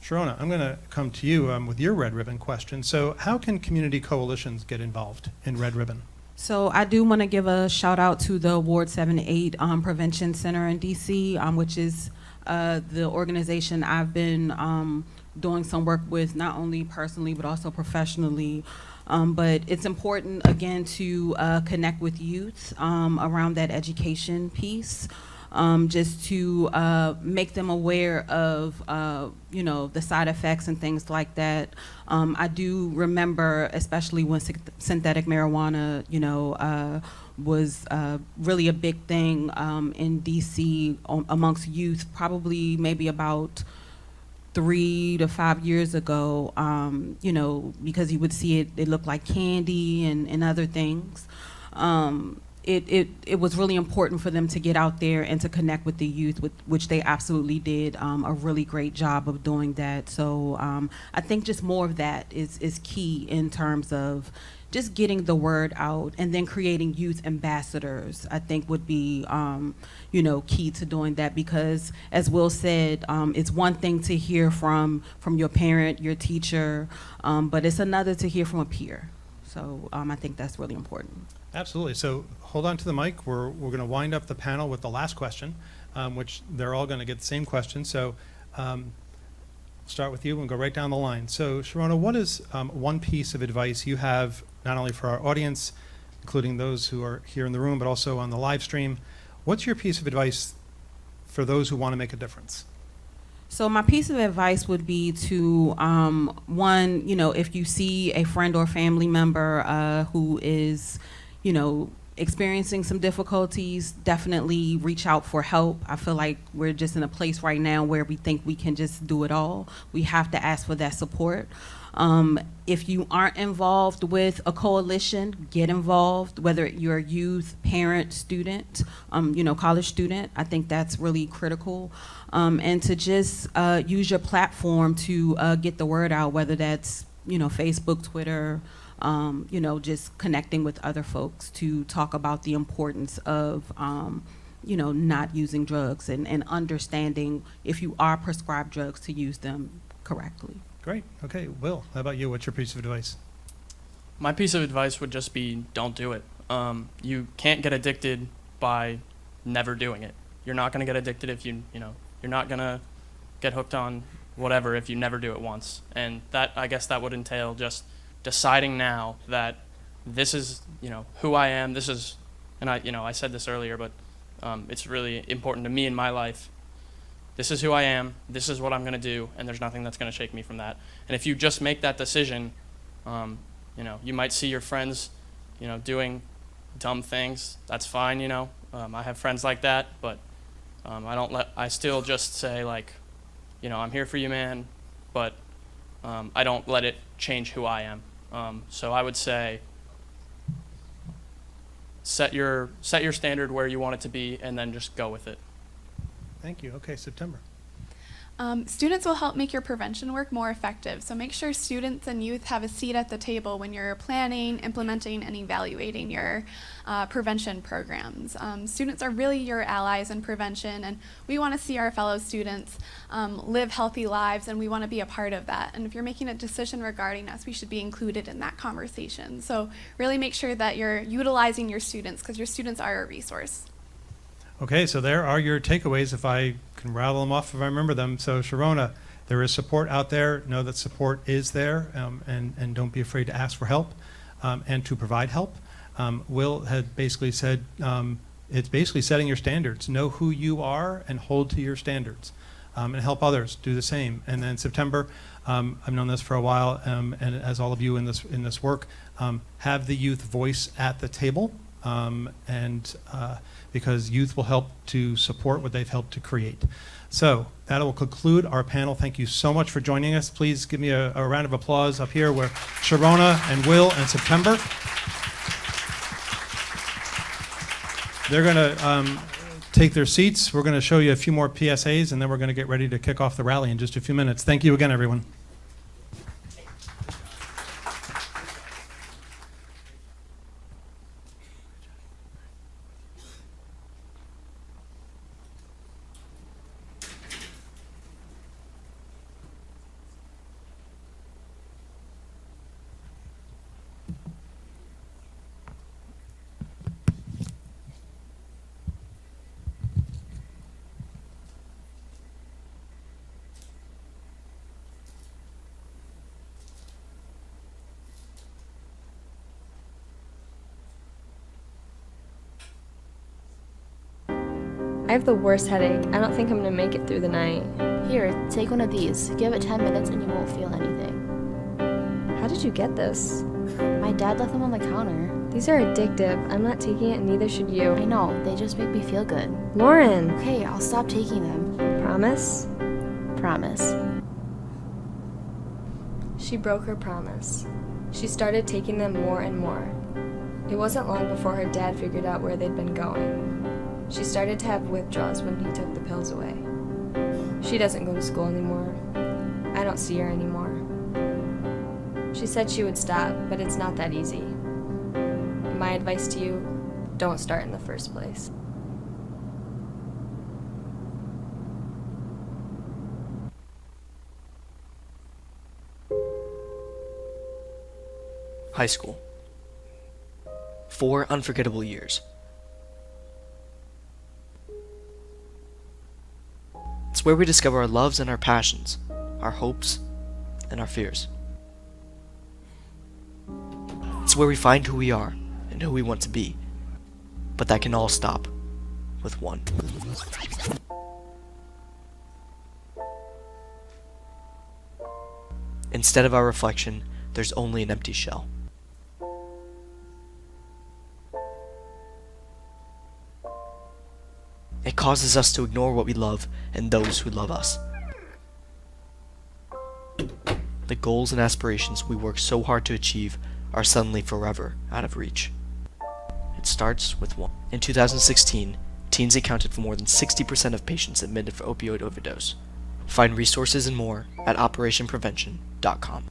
Sharona, I'm going to come to you with your Red Ribbon question. So how can community coalitions get involved in Red Ribbon? So I do want to give a shout out to the Ward 78 Prevention Center in DC, which is the organization I've been doing some work with, not only personally but also professionally. But it's important, again, to connect with youth around that education piece. Just to make them aware of, you know, the side effects and things like that. I do remember, especially when synthetic marijuana, you know, was really a big thing in DC amongst youth, probably maybe about 3 to 5 years ago, you know, because you would see it looked like candy and other things. It was really important for them to get out there and to connect with the youth, which they absolutely did a really great job of doing that. So I think just more of that is key in terms of just getting the word out, and then creating youth ambassadors, I think would be, you know, key to doing that, because as Will said, it's one thing to hear from your parent, your teacher, but it's another to hear from a peer. So I think that's really important. Absolutely. So hold on to the mic. We're going to wind up the panel with the last question, which they're all going to get the same question. So start with you and go right down the line. So Sharona, what is one piece of advice you have, not only for our audience, including those who are here in the room, but also on the live stream? What's your piece of advice for those who want to make a difference? So my piece of advice would be to, one, you know, if you see a friend or family member who is, you know, experiencing some difficulties, definitely reach out for help. I feel like we're just in a place right now where we think we can just do it all. We have to ask for that support. If you aren't involved with a coalition, get involved, whether you're a youth, parent, student, you know, college student. I think that's really critical. And to just use your platform to get the word out, whether that's, you know, Facebook, Twitter, you know, just connecting with other folks to talk about the importance of, you know, not using drugs and understanding if you are prescribed drugs to use them correctly. Great. Okay, Will, how about you? What's your piece of advice? My piece of advice would just be don't do it. You can't get addicted by never doing it. You're not going to get addicted if you know, you're not going to get hooked on whatever if you never do it once. And that, I guess that would entail just deciding now that this is, you know, who I am. This is, and I said this earlier, but it's really important to me in my life. This is who I am, this is what I'm going to do, and there's nothing that's going to shake me from that. And if you just make that decision, you know, you might see your friends, you know, doing dumb things. That's fine, you know. I have friends like that, but I still just say, like, you know, I'm here for you, man, but I don't let it change who I am. So I would say set your standard where you want it to be, and then just go with it. Thank you. Okay, September. Students will help make your prevention work more effective. So make sure students and youth have a seat at the table when you're planning, implementing, and evaluating your prevention programs. Students are really your allies in prevention, and we want to see our fellow students live healthy lives, and we want to be a part of that. And if you're making a decision regarding us, we should be included in that conversation. So really make sure that you're utilizing your students, because your students are a resource. Okay, so there are your takeaways, if I can rattle them off if I remember them. So Sharona, there is support out there. Know that support is there, and don't be afraid to ask for help and to provide help. Will had basically said, it's basically setting your standards. Know who you are and hold to your standards, and help others do the same. And then September, I've known this for a while, and as all of you in this work, have the youth voice at the table, because youth will help to support what they've helped to create. So that will conclude our panel. Thank you so much for joining us. Please give me a round of applause up here where Sharona and Will and September. They're going to take their seats. We're going to show you a few more PSAs, and then we're going to get ready to kick off the rally in just a few minutes. Thank you again, everyone. I have the worst headache. I don't think I'm gonna make it through the night. Here, take one of these. Give it 10 minutes and you won't feel anything. How did you get this? My dad left them on the counter. These are addictive. I'm not taking it and neither should you. I know, they just make me feel good. Lauren! Okay, I'll stop taking them. Promise? Promise. She broke her promise. She started taking them more and more. It wasn't long before her dad figured out where they'd been going. She started to have withdrawals when he took the pills away. She doesn't go to school anymore. I don't see her anymore. She said she would stop, but it's not that easy. My advice to you, don't start in the first place. High school. 4 unforgettable years. It's where we discover our loves and our passions, our hopes and our fears. It's where we find who we are and who we want to be. But that can all stop with one. Instead of our reflection, there's only an empty shell. It causes us to ignore what we love and those who love us. The goals and aspirations we work so hard to achieve are suddenly forever out of reach. It starts with one. In 2016, teens accounted for more than 60% of patients admitted for opioid overdose. Find resources and more at operationprevention.com.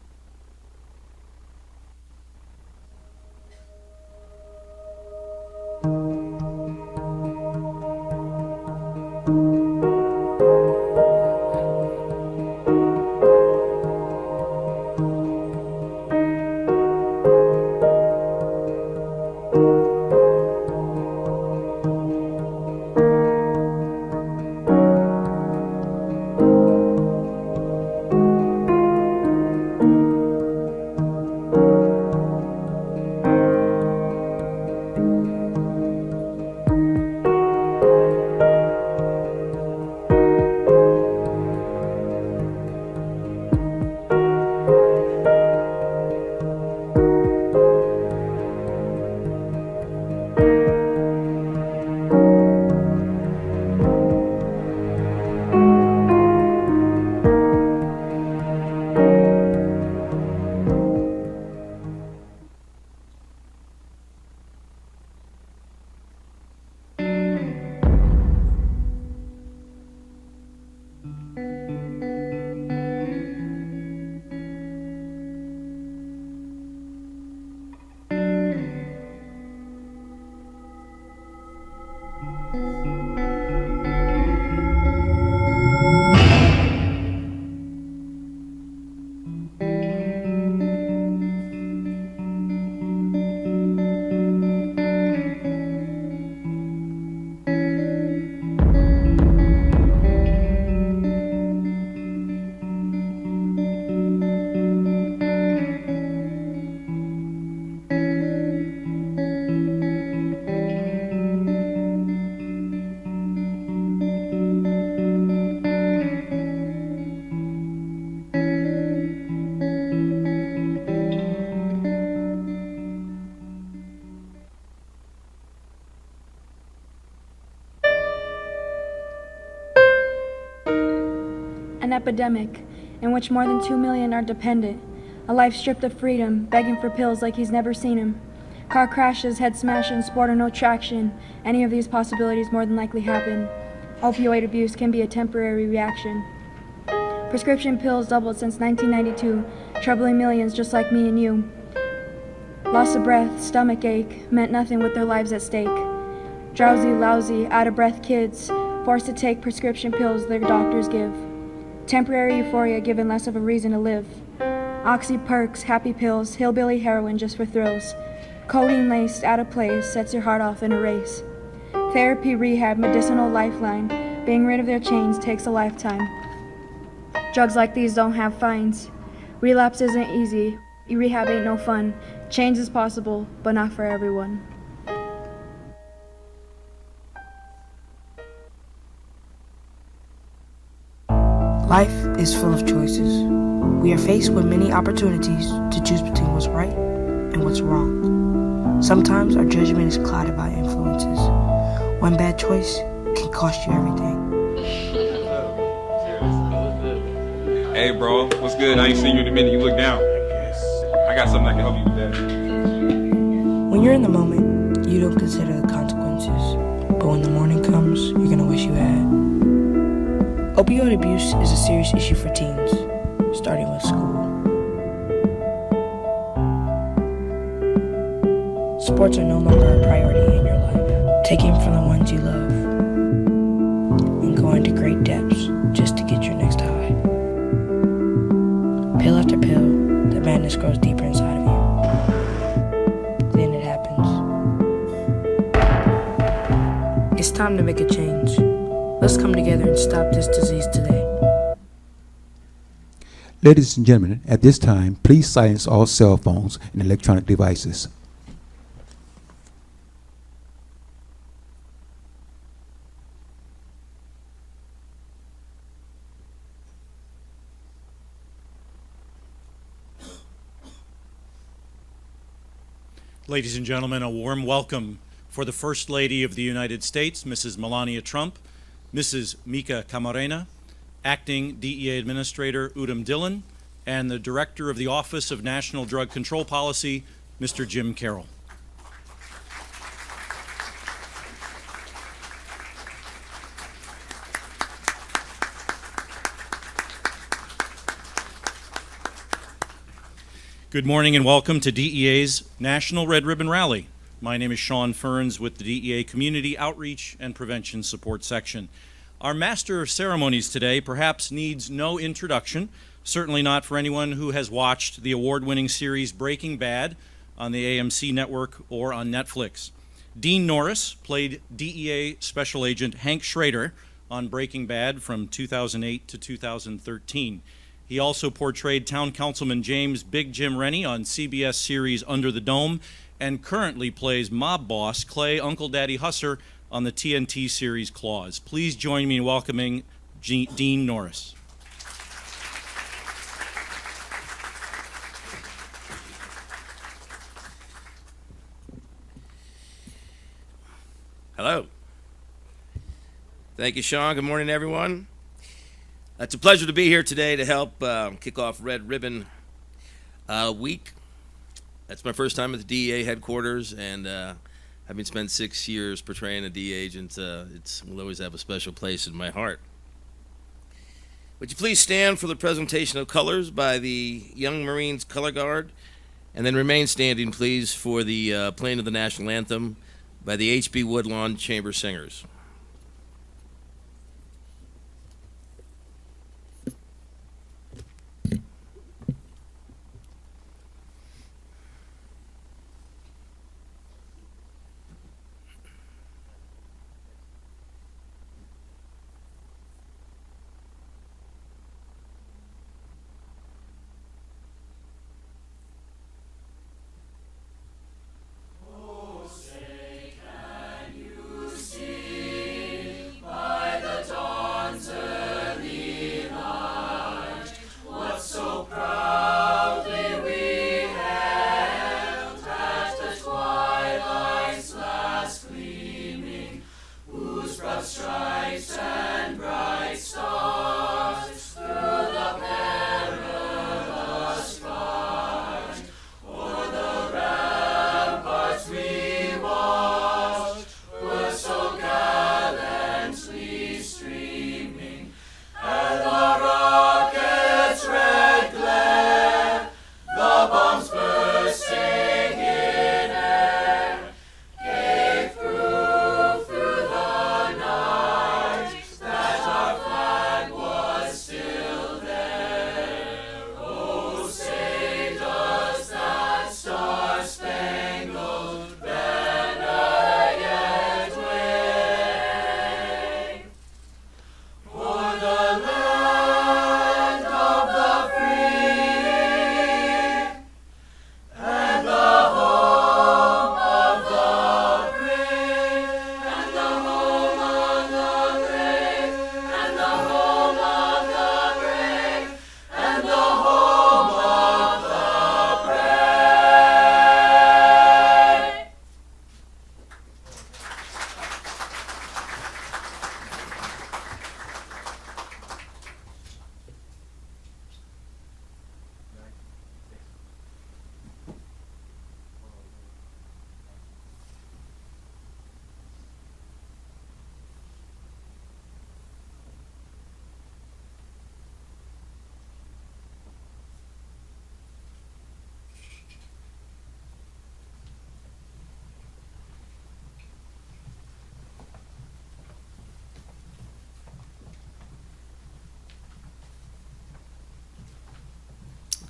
epidemic in which more than 2 million are dependent. A life stripped of freedom, begging for pills like he's never seen him. Car crashes, head smashing, sport or no traction. Any of these possibilities more than likely happen. Opioid abuse can be a temporary reaction. Prescription pills doubled since 1992, troubling millions just like me and you. Loss of breath, stomach ache, meant nothing with their lives at stake. Drowsy, lousy, out-of-breath kids, forced to take prescription pills their doctors give. Temporary euphoria given less of a reason to live. Oxy perks, happy pills, hillbilly heroin just for thrills. Codeine laced, out of place, sets your heart off in a race. Therapy, rehab, medicinal lifeline. Being rid of their chains takes a lifetime. Drugs like these don't have fines. Relapse isn't easy. Rehab ain't no fun. Change is possible, but not for everyone. Life is full of choices. We are faced with many opportunities to choose between what's right and what's wrong. Sometimes our judgment is clouded by influences. One bad choice can cost you everything. Hey bro, what's good? I ain't seen you in a minute. You look down. I got something that can help you with that. When you're in the moment, you don't consider the consequences. But when the morning comes, you're gonna wish you had. Opioid abuse is a serious issue for teens, starting with school. Sports are no longer a priority in your life. Taking from the ones you love and going to great depths just to get your next high. Pill after pill, the madness grows deeper inside of you. Then it happens. It's time to make a change. Let's come together and stop this disease today. Ladies and gentlemen, at this time, please silence all cell phones and electronic devices. Ladies and gentlemen, a warm welcome for the First Lady of the United States, Mrs. Melania Trump, Mrs. Mika Camarena, Acting DEA Administrator Uttam Dhillon, and the Director of the Office of National Drug Control Policy, Mr. Jim Carroll. Good morning and welcome to DEA's National Red Ribbon Rally. My name is Sean Ferns with the DEA Community Outreach and Prevention Support Section. Our Master of Ceremonies today perhaps needs no introduction, certainly not for anyone who has watched the award-winning series Breaking Bad on the AMC network or on Netflix. Dean Norris played DEA Special Agent Hank Schrader on Breaking Bad from 2008 to 2013. He also portrayed Town Councilman James Big Jim Rennie on CBS series Under the Dome, and currently plays mob boss Clay Uncle Daddy Husser on the TNT series Claws. Please join me in welcoming Dean Norris. Hello. Thank you, Sean. Good morning, everyone. It's a pleasure to be here today to help kick off Red Ribbon Week. That's my first time at the DEA headquarters, and having spent 6 years portraying a DEA agent, it will always have a special place in my heart. Would you please stand for the presentation of colors by the Young Marines Color Guard, and then remain standing, please, for the playing of the national anthem by the H.B. Woodlawn Chamber Singers. Say, can you see?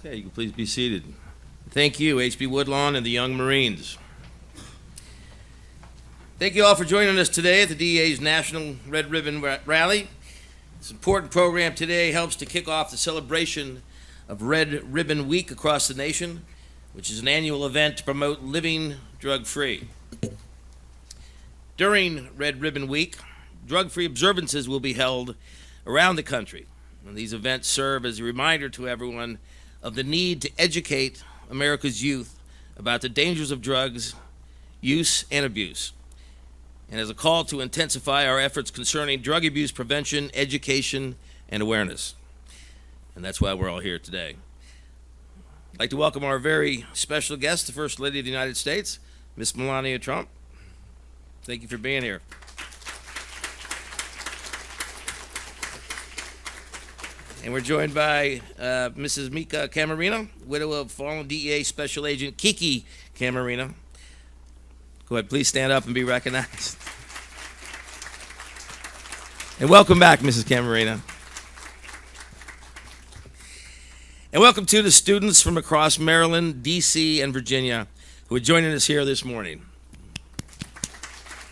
Okay, you can please be seated. Thank you, H.B. Woodlawn and the Young Marines. Thank you all for joining us today at the DEA's National Red Ribbon Rally. This important program today helps to kick off the celebration of Red Ribbon Week across the nation, which is an annual event to promote living drug-free. During Red Ribbon Week, drug-free observances will be held around the country. And these events serve as a reminder to everyone of the need to educate America's youth about the dangers of drugs, use, and abuse, and as a call to intensify our efforts concerning drug abuse prevention, education, and awareness. And that's why we're all here today. I'd like to welcome our very special guest, the First Lady of the United States, Miss Melania Trump. Thank you for being here. And we're joined by Mrs. Mika Camarena, widow of fallen DEA Special Agent Kiki Camarena. Go ahead, please stand up and be recognized. And welcome back, Mrs. Camarena. And welcome to the students from across Maryland, D.C., and Virginia who are joining us here this morning.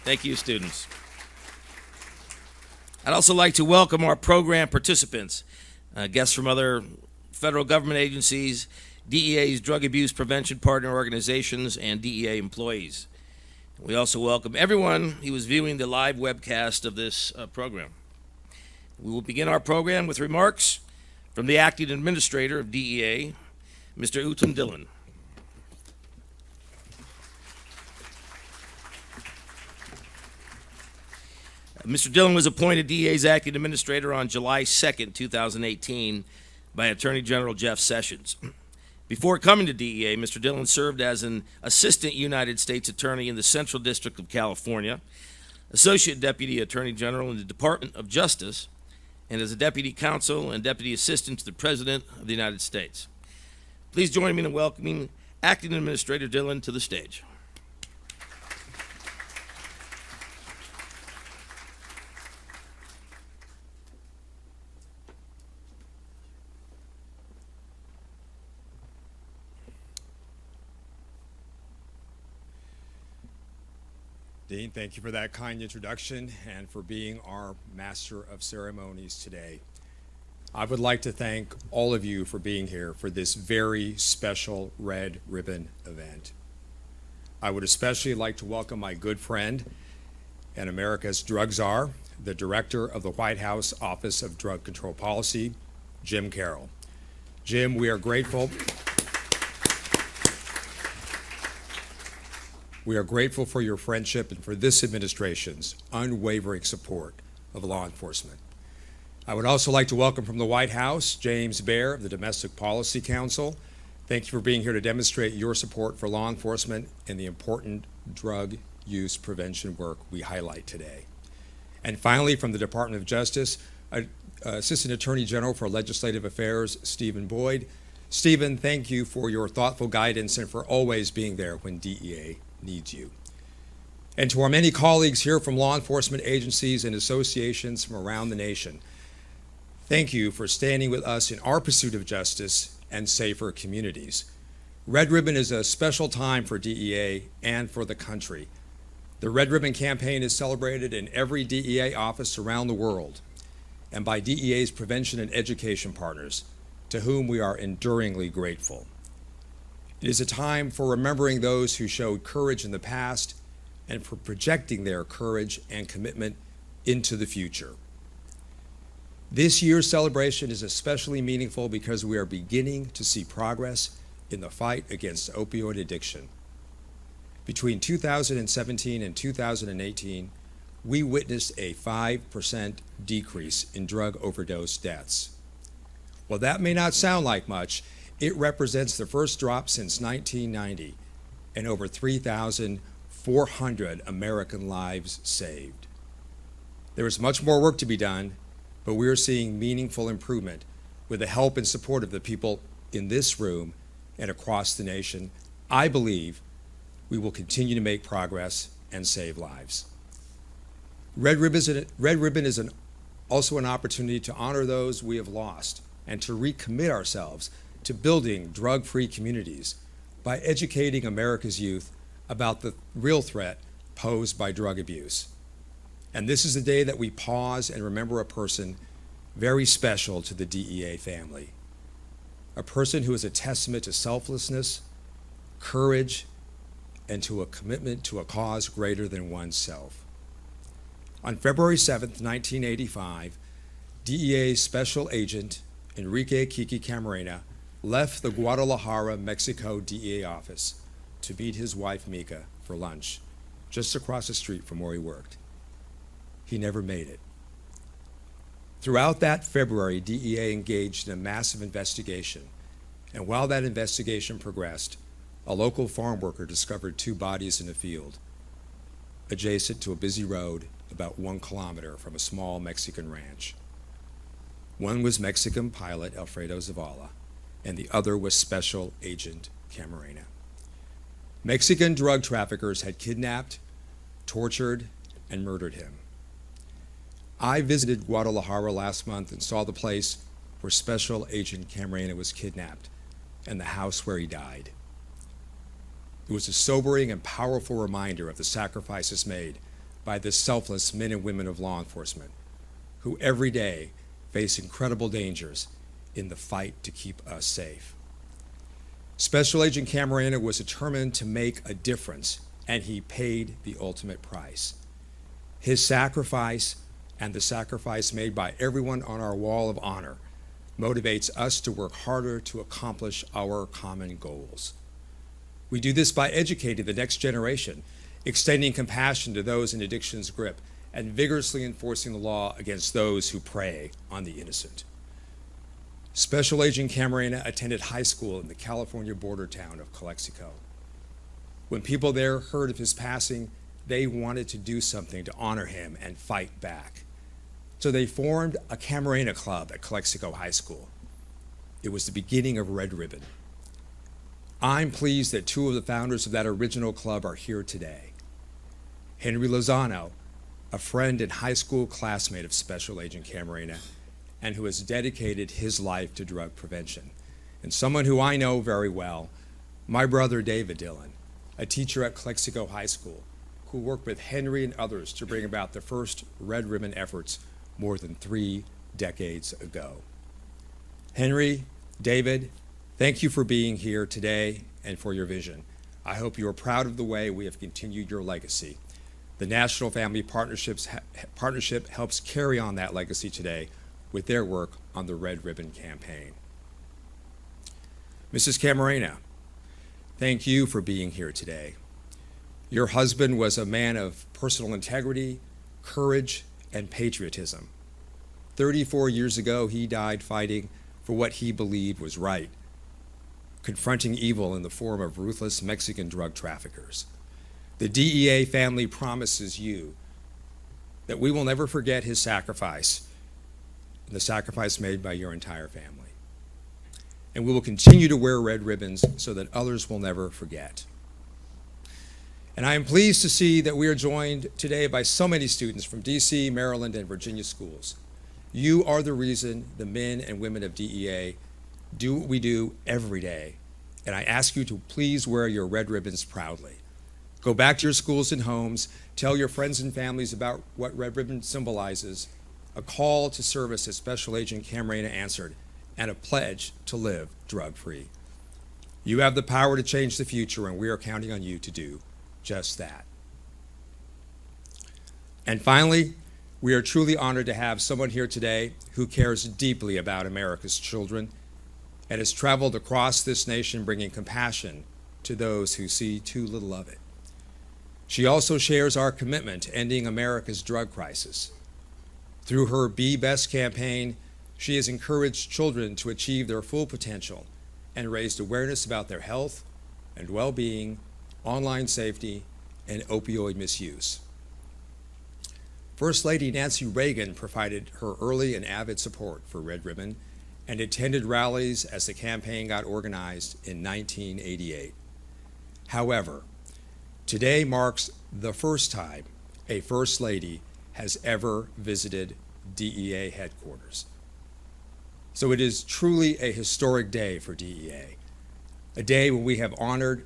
Thank you, students. I'd also like to welcome our program participants, guests from other federal government agencies, DEA's drug abuse prevention partner organizations, and DEA employees. We also welcome everyone who is viewing the live webcast of this program. We will begin our program with remarks from the Acting Administrator of DEA, Mr. Uttam Dhillon. Mr. Dhillon was appointed DEA's Acting Administrator on July 2nd, 2018 by Attorney General Jeff Sessions. Before coming to DEA, Mr. Dhillon served as an Assistant United States Attorney in the Central District of California, Associate Deputy Attorney General in the Department of Justice, and as a Deputy Counsel and Deputy Assistant to the President of the United States. Please join me in welcoming Acting Administrator Dhillon to the stage. Dean, thank you for that kind introduction and for being our Master of Ceremonies today. I would like to thank all of you for being here for this very special Red Ribbon event. I would especially like to welcome my good friend and America's drug czar, the Director of the White House Office of Drug Control Policy, Jim Carroll. Jim, we are grateful. We are grateful for your friendship and for this administration's unwavering support of law enforcement. I would also like to welcome from the White House, James Baer of the Domestic Policy Council. Thank you for being here to demonstrate your support for law enforcement and the important drug use prevention work we highlight today. And finally, from the Department of Justice, Assistant Attorney General for Legislative Affairs, Stephen Boyd. Stephen, thank you for your thoughtful guidance and for always being there when DEA needs you. And to our many colleagues here from law enforcement agencies and associations from around the nation, thank you for standing with us in our pursuit of justice and safer communities. Red Ribbon is a special time for DEA and for the country. The Red Ribbon campaign is celebrated in every DEA office around the world and by DEA's prevention and education partners, to whom we are enduringly grateful. It is a time for remembering those who showed courage in the past and for projecting their courage and commitment into the future. This year's celebration is especially meaningful because we are beginning to see progress in the fight against opioid addiction. Between 2017 and 2018, we witnessed a 5% decrease in drug overdose deaths. While that may not sound like much, it represents the first drop since 1990 and over 3,400 American lives saved. There is much more work to be done, but we are seeing meaningful improvement with the help and support of the people in this room and across the nation. I believe we will continue to make progress and save lives. Red Ribbon is also an opportunity to honor those we have lost and to recommit ourselves to building drug-free communities by educating America's youth about the real threat posed by drug abuse. And this is the day that we pause and remember a person very special to the DEA family, a person who is a testament to selflessness, courage, and to a commitment to a cause greater than oneself. On February 7th, 1985, DEA Special Agent Enrique Kiki Camarena left the Guadalajara, Mexico DEA office to meet his wife Mika for lunch, just across the street from where he worked. He never made it. Throughout that February, DEA engaged in a massive investigation, and while that investigation progressed, a local farm worker discovered 2 bodies in a field adjacent to a busy road about 1 kilometer from a small Mexican ranch. One was Mexican pilot Alfredo Zavala, and the other was Special Agent Camarena. Mexican drug traffickers had kidnapped, tortured, and murdered him. I visited Guadalajara last month and saw the place where Special Agent Camarena was kidnapped and the house where he died. It was a sobering and powerful reminder of the sacrifices made by the selfless men and women of law enforcement who every day face incredible dangers in the fight to keep us safe. Special Agent Camarena was determined to make a difference, and he paid the ultimate price. His sacrifice and the sacrifice made by everyone on our wall of honor motivates us to work harder to accomplish our common goals. We do this by educating the next generation, extending compassion to those in addiction's grip, and vigorously enforcing the law against those who prey on the innocent. Special Agent Camarena attended high school in the California border town of Calexico. When people there heard of his passing, they wanted to do something to honor him and fight back. So they formed a Camarena club at Calexico High School. It was the beginning of Red Ribbon. I'm pleased that 2 of the founders of that original club are here today. Henry Lozano, a friend and high school classmate of Special Agent Camarena, and who has dedicated his life to drug prevention. And someone who I know very well, my brother David Dhillon, a teacher at Calexico High School, who worked with Henry and others to bring about the first Red Ribbon efforts more than 3 decades ago. Henry, David, thank you for being here today and for your vision. I hope you are proud of the way we have continued your legacy. The National Family Partnership helps carry on that legacy today with their work on the Red Ribbon campaign. Mrs. Camarena, thank you for being here today. Your husband was a man of personal integrity, courage, and patriotism. 34 years ago, he died fighting for what he believed was right, confronting evil in the form of ruthless Mexican drug traffickers. The DEA family promises you that we will never forget his sacrifice and the sacrifice made by your entire family. And we will continue to wear red ribbons so that others will never forget. And I am pleased to see that we are joined today by so many students from DC, Maryland, and Virginia schools. You are the reason the men and women of DEA do what we do every day. And I ask you to please wear your red ribbons proudly. Go back to your schools and homes, tell your friends and families about what Red Ribbon symbolizes, a call to service that Special Agent Camarena answered, and a pledge to live drug-free. You have the power to change the future, and we are counting on you to do just that. And finally, we are truly honored to have someone here today who cares deeply about America's children and has traveled across this nation bringing compassion to those who see too little of it. She also shares our commitment to ending America's drug crisis. Through her Be Best campaign, she has encouraged children to achieve their full potential and raised awareness about their health and well-being, online safety, and opioid misuse. First Lady Nancy Reagan provided her early and avid support for Red Ribbon and attended rallies as the campaign got organized in 1988. However, today marks the first time a First Lady has ever visited DEA headquarters. So it is truly a historic day for DEA, a day when we are honored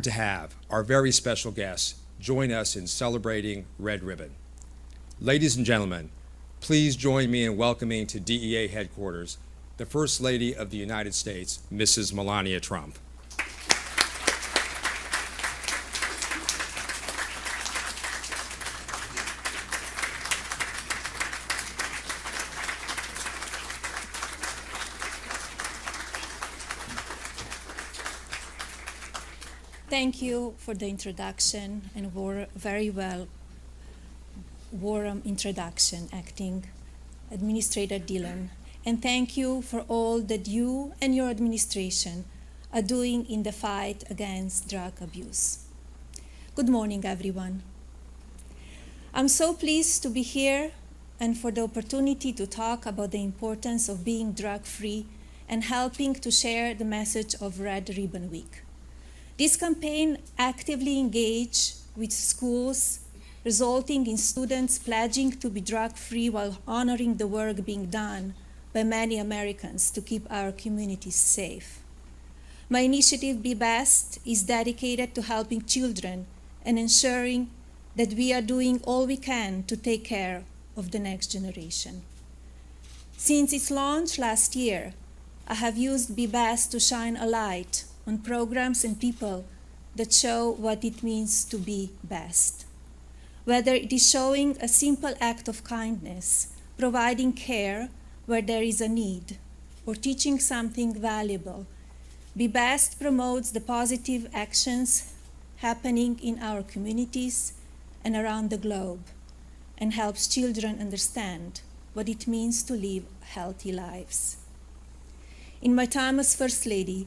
to have our very special guests join us in celebrating Red Ribbon. Ladies and gentlemen, please join me in welcoming to DEA Headquarters the First Lady of the United States, Mrs. Melania Trump. Thank you for the introduction and very warm introduction, Acting Administrator Dhillon. And thank you for all that you and your administration are doing in the fight against drug abuse. Good morning, everyone. I'm so pleased to be here and for the opportunity to talk about the importance of being drug-free and helping to share the message of Red Ribbon Week. This campaign actively engaged with schools, resulting in students pledging to be drug-free while honoring the work being done by many Americans to keep our communities safe. My initiative, Be Best, is dedicated to helping children and ensuring that we are doing all we can to take care of the next generation. Since its launch last year, I have used Be Best to shine a light on programs and people that show what it means to be best. Whether it is showing a simple act of kindness, providing care where there is a need, or teaching something valuable, Be Best promotes the positive actions happening in our communities and around the globe, and helps children understand what it means to live healthy lives. In my time as First Lady,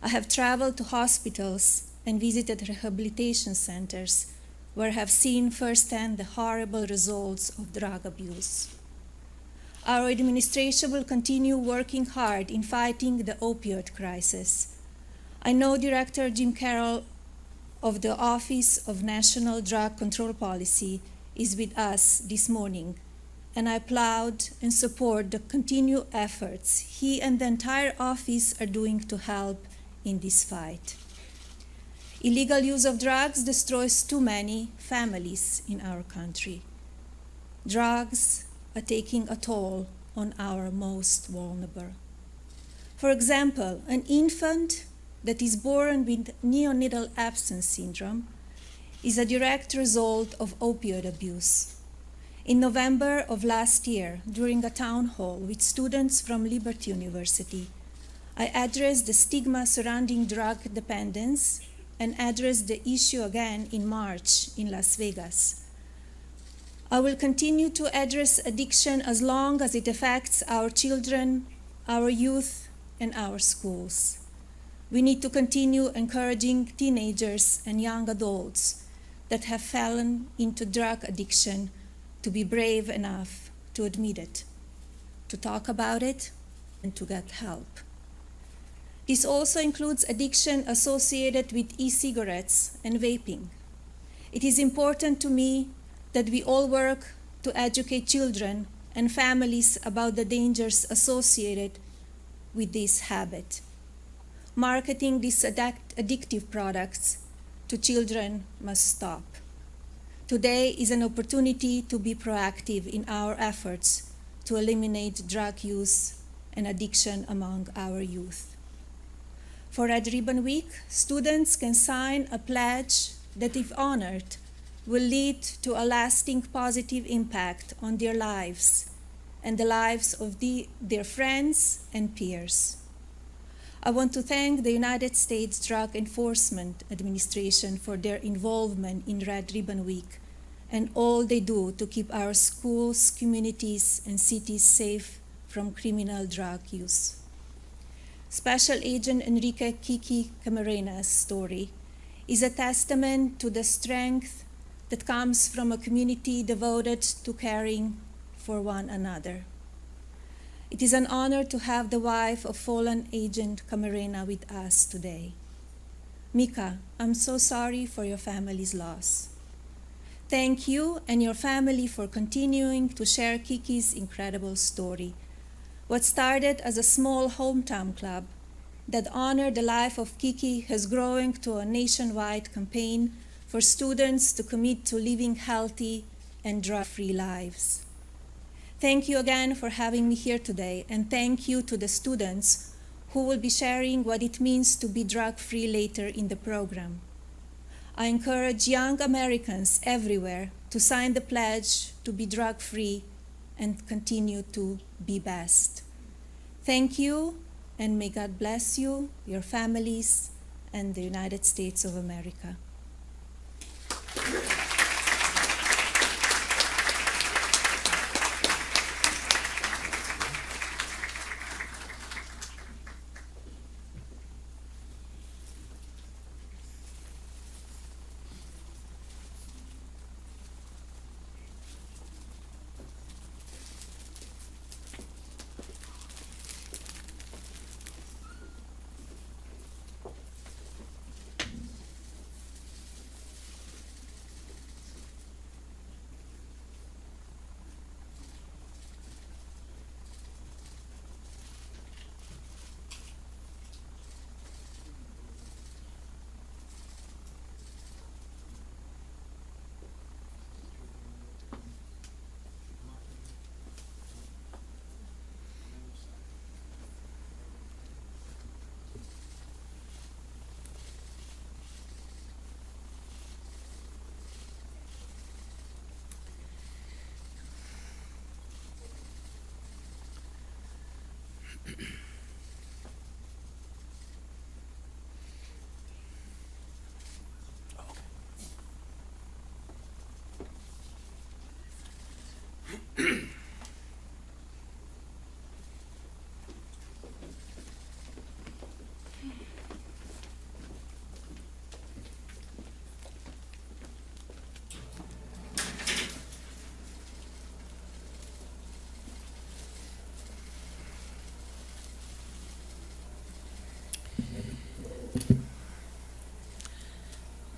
I have traveled to hospitals and visited rehabilitation centers where I have seen firsthand the horrible results of drug abuse. Our administration will continue working hard in fighting the opioid crisis. I know Director Jim Carroll of the Office of National Drug Control Policy is with us this morning, and I applaud and support the continued efforts he and the entire office are doing to help in this fight. Illegal use of drugs destroys too many families in our country. Drugs are taking a toll on our most vulnerable. For example, an infant that is born with neonatal absence syndrome is a direct result of opioid abuse. In November of last year, during a town hall with students from Liberty University, I addressed the stigma surrounding drug dependence and addressed the issue again in March in Las Vegas. I will continue to address addiction as long as it affects our children, our youth, and our schools. We need to continue encouraging teenagers and young adults that have fallen into drug addiction to be brave enough to admit it, to talk about it, and to get help. This also includes addiction associated with e-cigarettes and vaping. It is important to me that we all work to educate children and families about the dangers associated with this habit. Marketing these addictive products to children must stop. Today is an opportunity to be proactive in our efforts to eliminate drug use and addiction among our youth. For Red Ribbon Week, students can sign a pledge that, if honored, will lead to a lasting positive impact on their lives and the lives of their friends and peers. I want to thank the United States Drug Enforcement Administration for their involvement in Red Ribbon Week and all they do to keep our schools, communities, and cities safe from criminal drug use. Special Agent Enrique Kiki Camarena's story is a testament to the strength that comes from a community devoted to caring for one another. It is an honor to have the wife of fallen Agent Camarena with us today. Mika, I'm so sorry for your family's loss. Thank you and your family for continuing to share Kiki's incredible story. What started as a small hometown club that honored the life of Kiki has grown to a nationwide campaign for students to commit to living healthy and drug-free lives. Thank you again for having me here today, and thank you to the students who will be sharing what it means to be drug-free later in the program. I encourage young Americans everywhere to sign the pledge to be drug-free and continue to be best. Thank you, and may God bless you, your families, and the United States of America.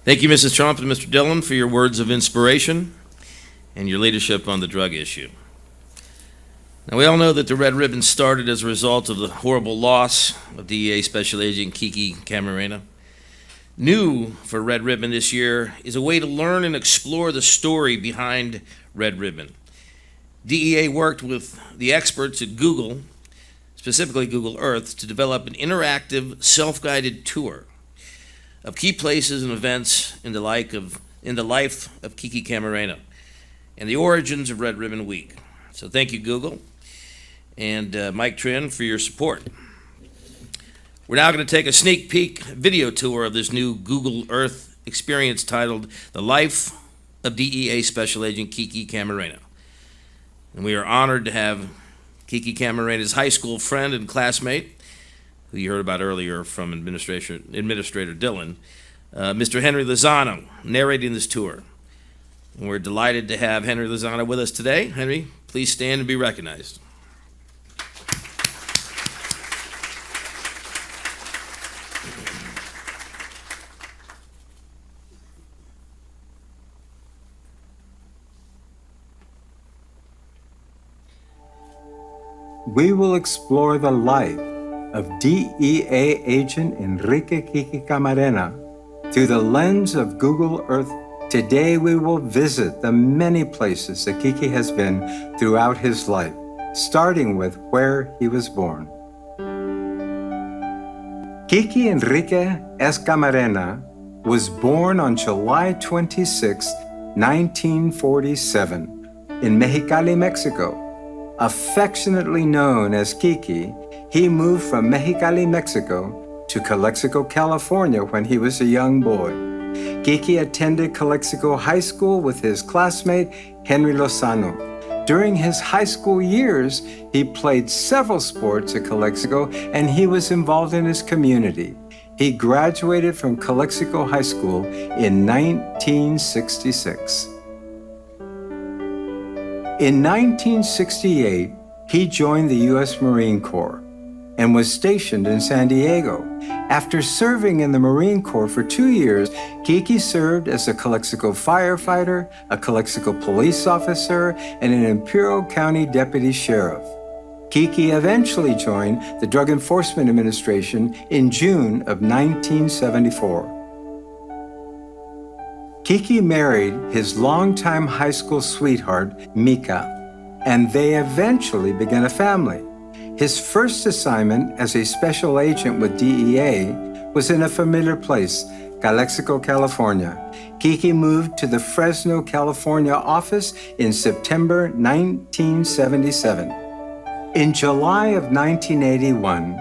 Thank you, Mrs. Trump and Mr. Dhillon, for your words of inspiration and your leadership on the drug issue. Now, we all know that the Red Ribbon started as a result of the horrible loss of DEA Special Agent Kiki Camarena. New for Red Ribbon this year is a way to learn and explore the story behind Red Ribbon. DEA worked with the experts at Google, specifically Google Earth, to develop an interactive, self-guided tour of key places and events in the life of Kiki Camarena and the origins of Red Ribbon Week. So thank you, Google, and Mike Trin for your support. We're now going to take a sneak peek video tour of this new Google Earth experience titled The Life of DEA Special Agent Kiki Camarena. And we are honored to have Kiki Camarena's high school friend and classmate, who you heard about earlier from Administrator Dhillon, Mr. Henry Lozano, narrating this tour. And we're delighted to have Henry Lozano with us today. Henry, please stand and be recognized. We will explore the life of DEA Agent Enrique Kiki Camarena through the lens of Google Earth. Today we will visit the many places that Kiki has been throughout his life, starting with where he was born. Kiki Enrique S. Camarena was born on July 26, 1947, in Mexicali, Mexico. Affectionately known as Kiki, he moved from Mexicali, Mexico to Calexico, California when he was a young boy. Kiki attended Calexico High School with his classmate, Henry Lozano. During his high school years, he played several sports at Calexico and he was involved in his community. He graduated from Calexico High School in 1966. In 1968, he joined the U.S. Marine Corps. and was stationed in San Diego. After serving in the Marine Corps for 2 years, Kiki served as a Calexico firefighter, a Calexico police officer, and an Imperial County deputy sheriff. Kiki eventually joined the Drug Enforcement Administration in June of 1974. Kiki married his longtime high school sweetheart, Mika, and they eventually began a family. His first assignment as a special agent with DEA was in a familiar place, Calexico, California. Kiki moved to the Fresno, California office in September 1977. In July of 1981,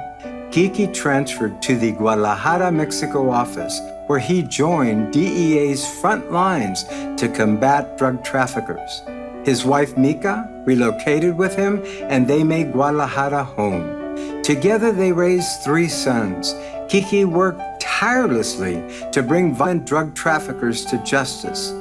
Kiki transferred to the Guadalajara, Mexico office, where he joined DEA's front lines to combat drug traffickers. His wife Mika relocated with him, and they made Guadalajara home. Together they raised 3 sons. Kiki worked tirelessly to bring violent drug traffickers to justice.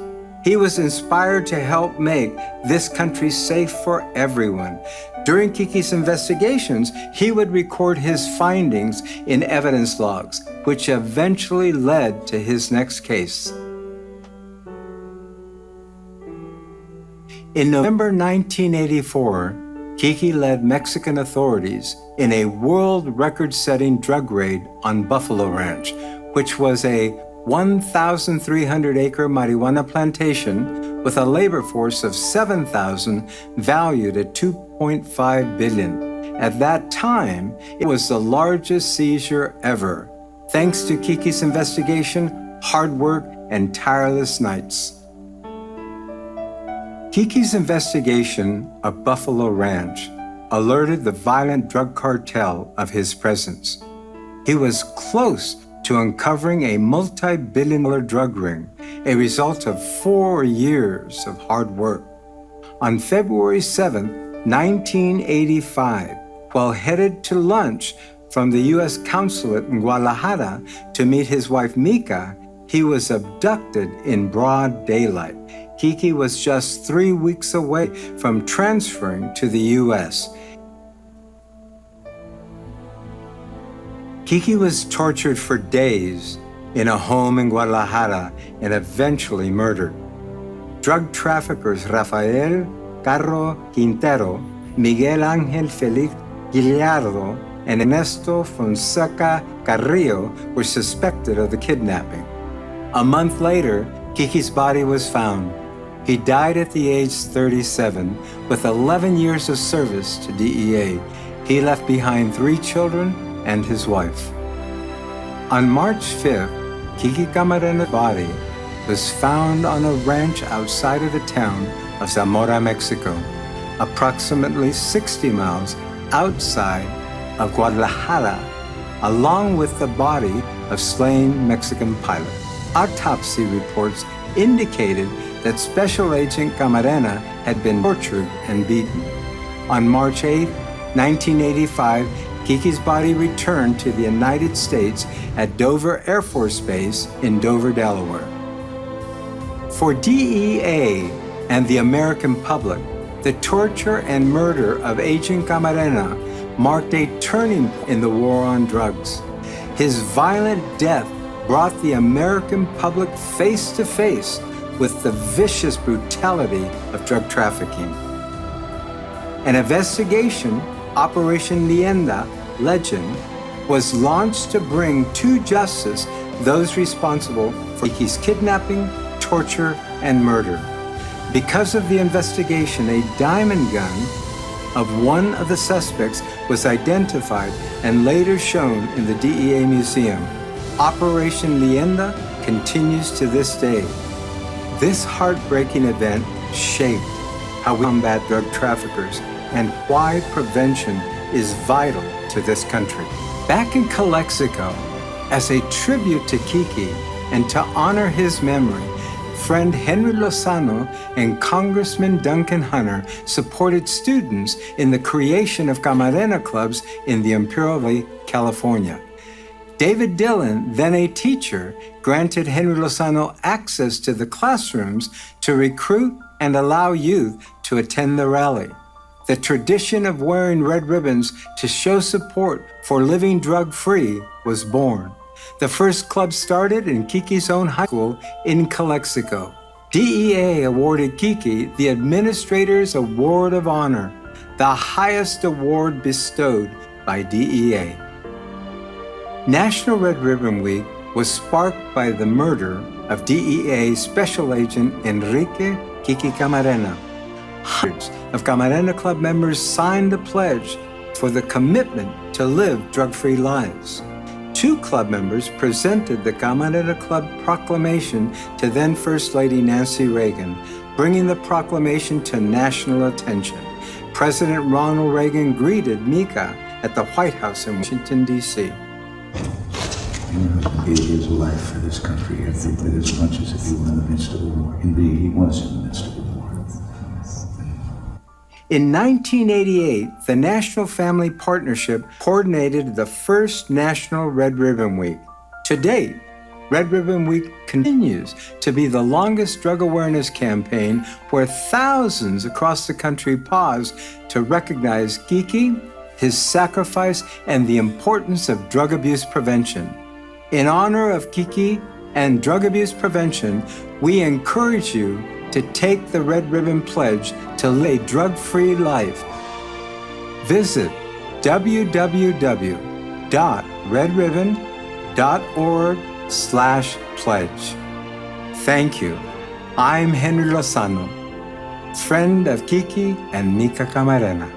He was inspired to help make this country safe for everyone. During Kiki's investigations, he would record his findings in evidence logs, which eventually led to his next case. In November 1984, Kiki led Mexican authorities in a world record-setting drug raid on Buffalo Ranch, which was a 1,300-acre marijuana plantation with a labor force of 7,000 valued at $2.5 billion. At that time, it was the largest seizure ever, thanks to Kiki's investigation, hard work, and tireless nights. Kiki's investigation of Buffalo Ranch alerted the violent drug cartel of his presence. He was close to uncovering a multi-billion-dollar drug ring, a result of 4 years of hard work. On February 7, 1985, while headed to lunch from the U.S. consulate in Guadalajara to meet his wife Mika, he was abducted in broad daylight. Kiki was just 3 weeks away from transferring to the U.S. Kiki was tortured for days in a home in Guadalajara and eventually murdered. Drug traffickers Rafael Carro Quintero, Miguel Ángel Félix Gallardo, and Ernesto Fonseca Carrillo were suspected of the kidnapping. A month later, Kiki's body was found. He died at the age 37 with 11 years of service to DEA. He left behind 3 children and his wife. On March 5th, Kiki Camarena's body was found on a ranch outside of the town of Zamora, Mexico, approximately 60 miles outside of Guadalajara, along with the body of slain Mexican pilot. Autopsy reports indicated that Special Agent Camarena had been tortured and beaten. On March 8, 1985, Kiki's body returned to the United States at Dover Air Force Base in Dover, Delaware. For DEA and the American public, the torture and murder of Agent Camarena marked a turning point in the war on drugs. His violent death brought the American public face to face with the vicious brutality of drug trafficking. An investigation, Operation Leyenda, Legend, was launched to bring to justice those responsible for Kiki's kidnapping, torture, and murder. Because of the investigation, a diamond gun of one of the suspects was identified and later shown in the DEA Museum. Operation Leyenda continues to this day. This heartbreaking event shaped how we combat drug traffickers and why prevention is vital to this country. Back in Calexico, as a tribute to Kiki and to honor his memory, friend Henry Lozano and Congressman Duncan Hunter supported students in the creation of Camarena clubs in the Imperial Valley, California. David Dhillon, then a teacher, granted Henry Lozano access to the classrooms to recruit and allow youth to attend the rally. the tradition of wearing red ribbons to show support for living drug-free was born. The first club started in Kiki's own high school in Calexico. DEA awarded Kiki the Administrator's Award of Honor, the highest award bestowed by DEA. National Red Ribbon Week was sparked by the murder of DEA Special Agent Enrique Kiki Camarena. Hundreds of Camarena Club members signed a pledge for the commitment to live drug-free lives. 2 club members presented the Camarena Club proclamation to then First Lady Nancy Reagan, bringing the proclamation to national attention. President Ronald Reagan greeted Mika at the White House in Washington, D.C. Your husband gave his life for this country every bit as much as if he were in the midst of a war. Indeed, he was in the midst of a war. In 1988, the National Family Partnership coordinated the first National Red Ribbon Week. To date, Red Ribbon Week continues to be the longest drug awareness campaign where thousands across the country pause to recognize Kiki, his sacrifice, and the importance of drug abuse prevention. In honor of Kiki and drug abuse prevention, we encourage you to take the Red Ribbon Pledge to live a drug-free life. Visit www.redribbon.org/pledge. Thank you. I'm Henry Lozano, friend of Kiki and Mika Camarena.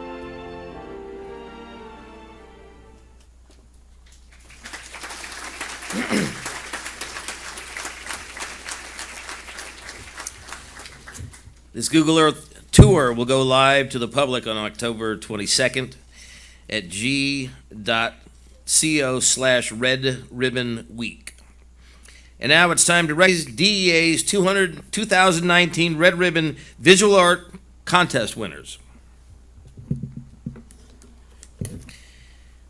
This Google Earth tour will go live to the public on October 22nd at g.co/Red Ribbon Week. And now it's time to raise DEA's 2019 Red Ribbon Visual Art Contest winners.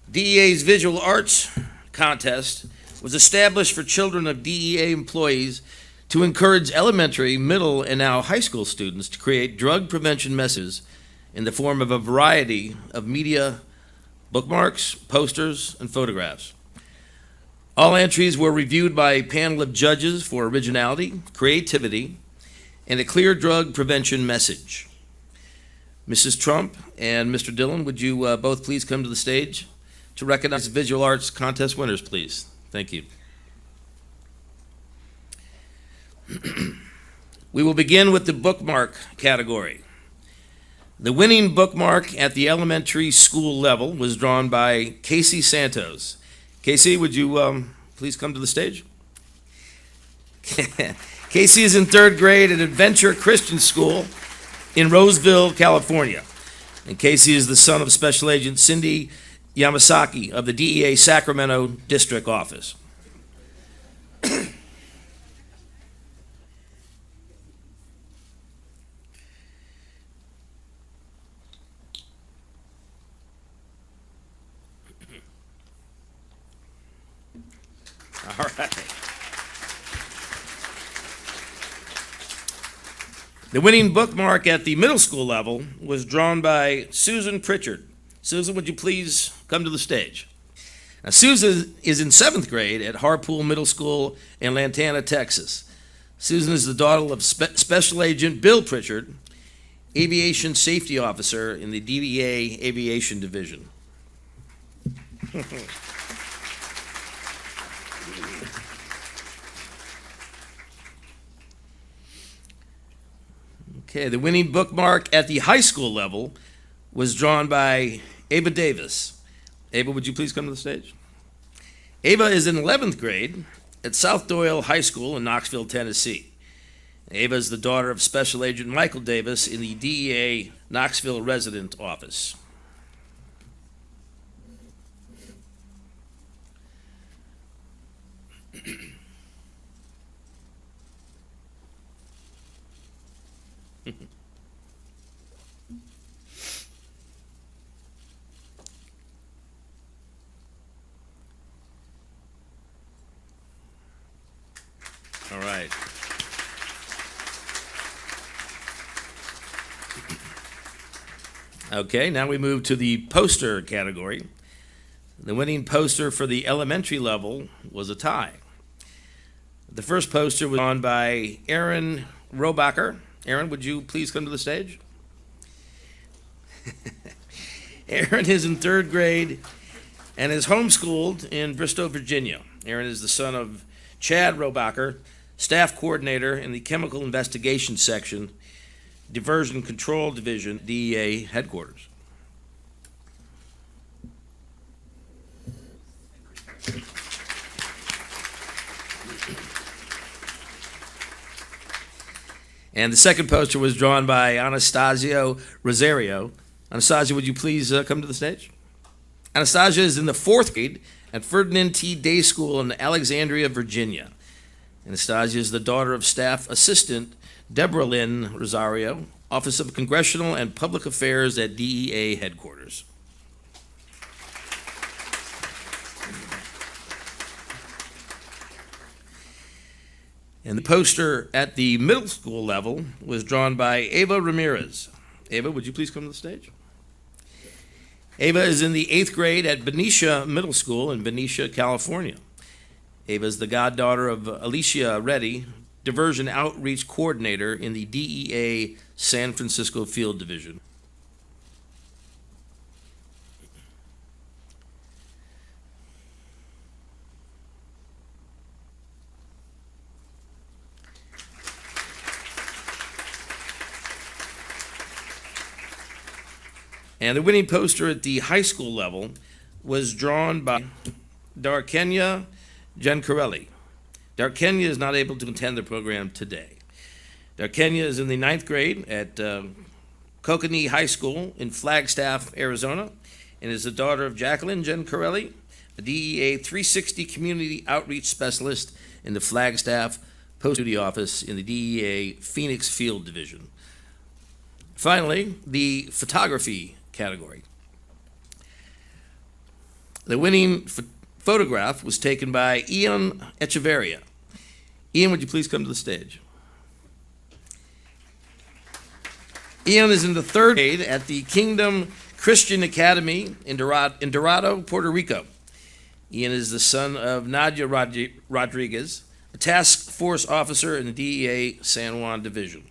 DEA's Visual Arts Contest was established for children of DEA employees to encourage elementary, middle, and now high school students to create drug prevention messages in the form of a variety of media, bookmarks, posters, and photographs. All entries were reviewed by a panel of judges for originality, creativity, and a clear drug prevention message. Mrs. Trump and Mr. Dhillon, would you both please come to the stage to recognize Visual Arts Contest winners, please? Thank you. We will begin with the bookmark category. The winning bookmark at the elementary school level was drawn by Casey Santos. Casey, would you please come to the stage? Casey is in 3rd grade at Adventure Christian School in Roseville, California. And Casey is the son of Special Agent Cindy Yamasaki of the DEA Sacramento District Office. All right. The winning bookmark at the middle school level was drawn by Susan Pritchard. Susan, would you please come to the stage? Now, Susan is in 7th grade at Harpool Middle School in Lantana, Texas. Susan is the daughter of Special Agent Bill Pritchard, Aviation Safety Officer in the DEA Aviation Division. Okay, the winning bookmark at the high school level was drawn by Ava Davis. Ava, would you please come to the stage? Ava is in 11th grade at South Doyle High School in Knoxville, Tennessee. Ava is the daughter of Special Agent Michael Davis in the DEA Knoxville Resident Office. All right. Okay, now we move to the poster category. The winning poster for the elementary level was a tie. The first poster was drawn by Aaron Robacher. Aaron, would you please come to the stage? Aaron is in 3rd grade and is homeschooled in Bristow, Virginia. Aaron is the son of Chad Robacher, staff coordinator in the Chemical Investigation Section, Diversion Control Division, DEA Headquarters. And the second poster was drawn by Anastasio Rosario. Anastasia, would you please come to the stage? Anastasia is in the 4th grade at Ferdinand T. Day School in Alexandria, Virginia. Anastasia is the daughter of Staff Assistant Deborah Lynn Rosario, Office of Congressional and Public Affairs at DEA Headquarters. And the poster at the middle school level was drawn by Ava Ramirez. Ava, would you please come to the stage? Ava is in the 8th grade at Benicia Middle School in Benicia, California. Ava is the goddaughter of Alicia Reddy, Diversion Outreach Coordinator in the DEA San Francisco Field Division. And the winning poster at the high school level was drawn by Darkenya Giancarelli. Darkenya is not able to attend the program today. Darkenya is in the 9th grade at Kokanee High School in Flagstaff, Arizona, and is the daughter of Jacqueline Giancarelli, a DEA 360 Community Outreach Specialist in the Flagstaff Post-Duty Office in the DEA Phoenix Field Division. Finally, the photography category. The winning photograph was taken by Ian Echeverria. Ian, would you please come to the stage? Ian is in the 3rd grade at the Kingdom Christian Academy in Dorado, Puerto Rico. Ian is the son of Nadia Rodriguez, a task force officer in the DEA San Juan Division.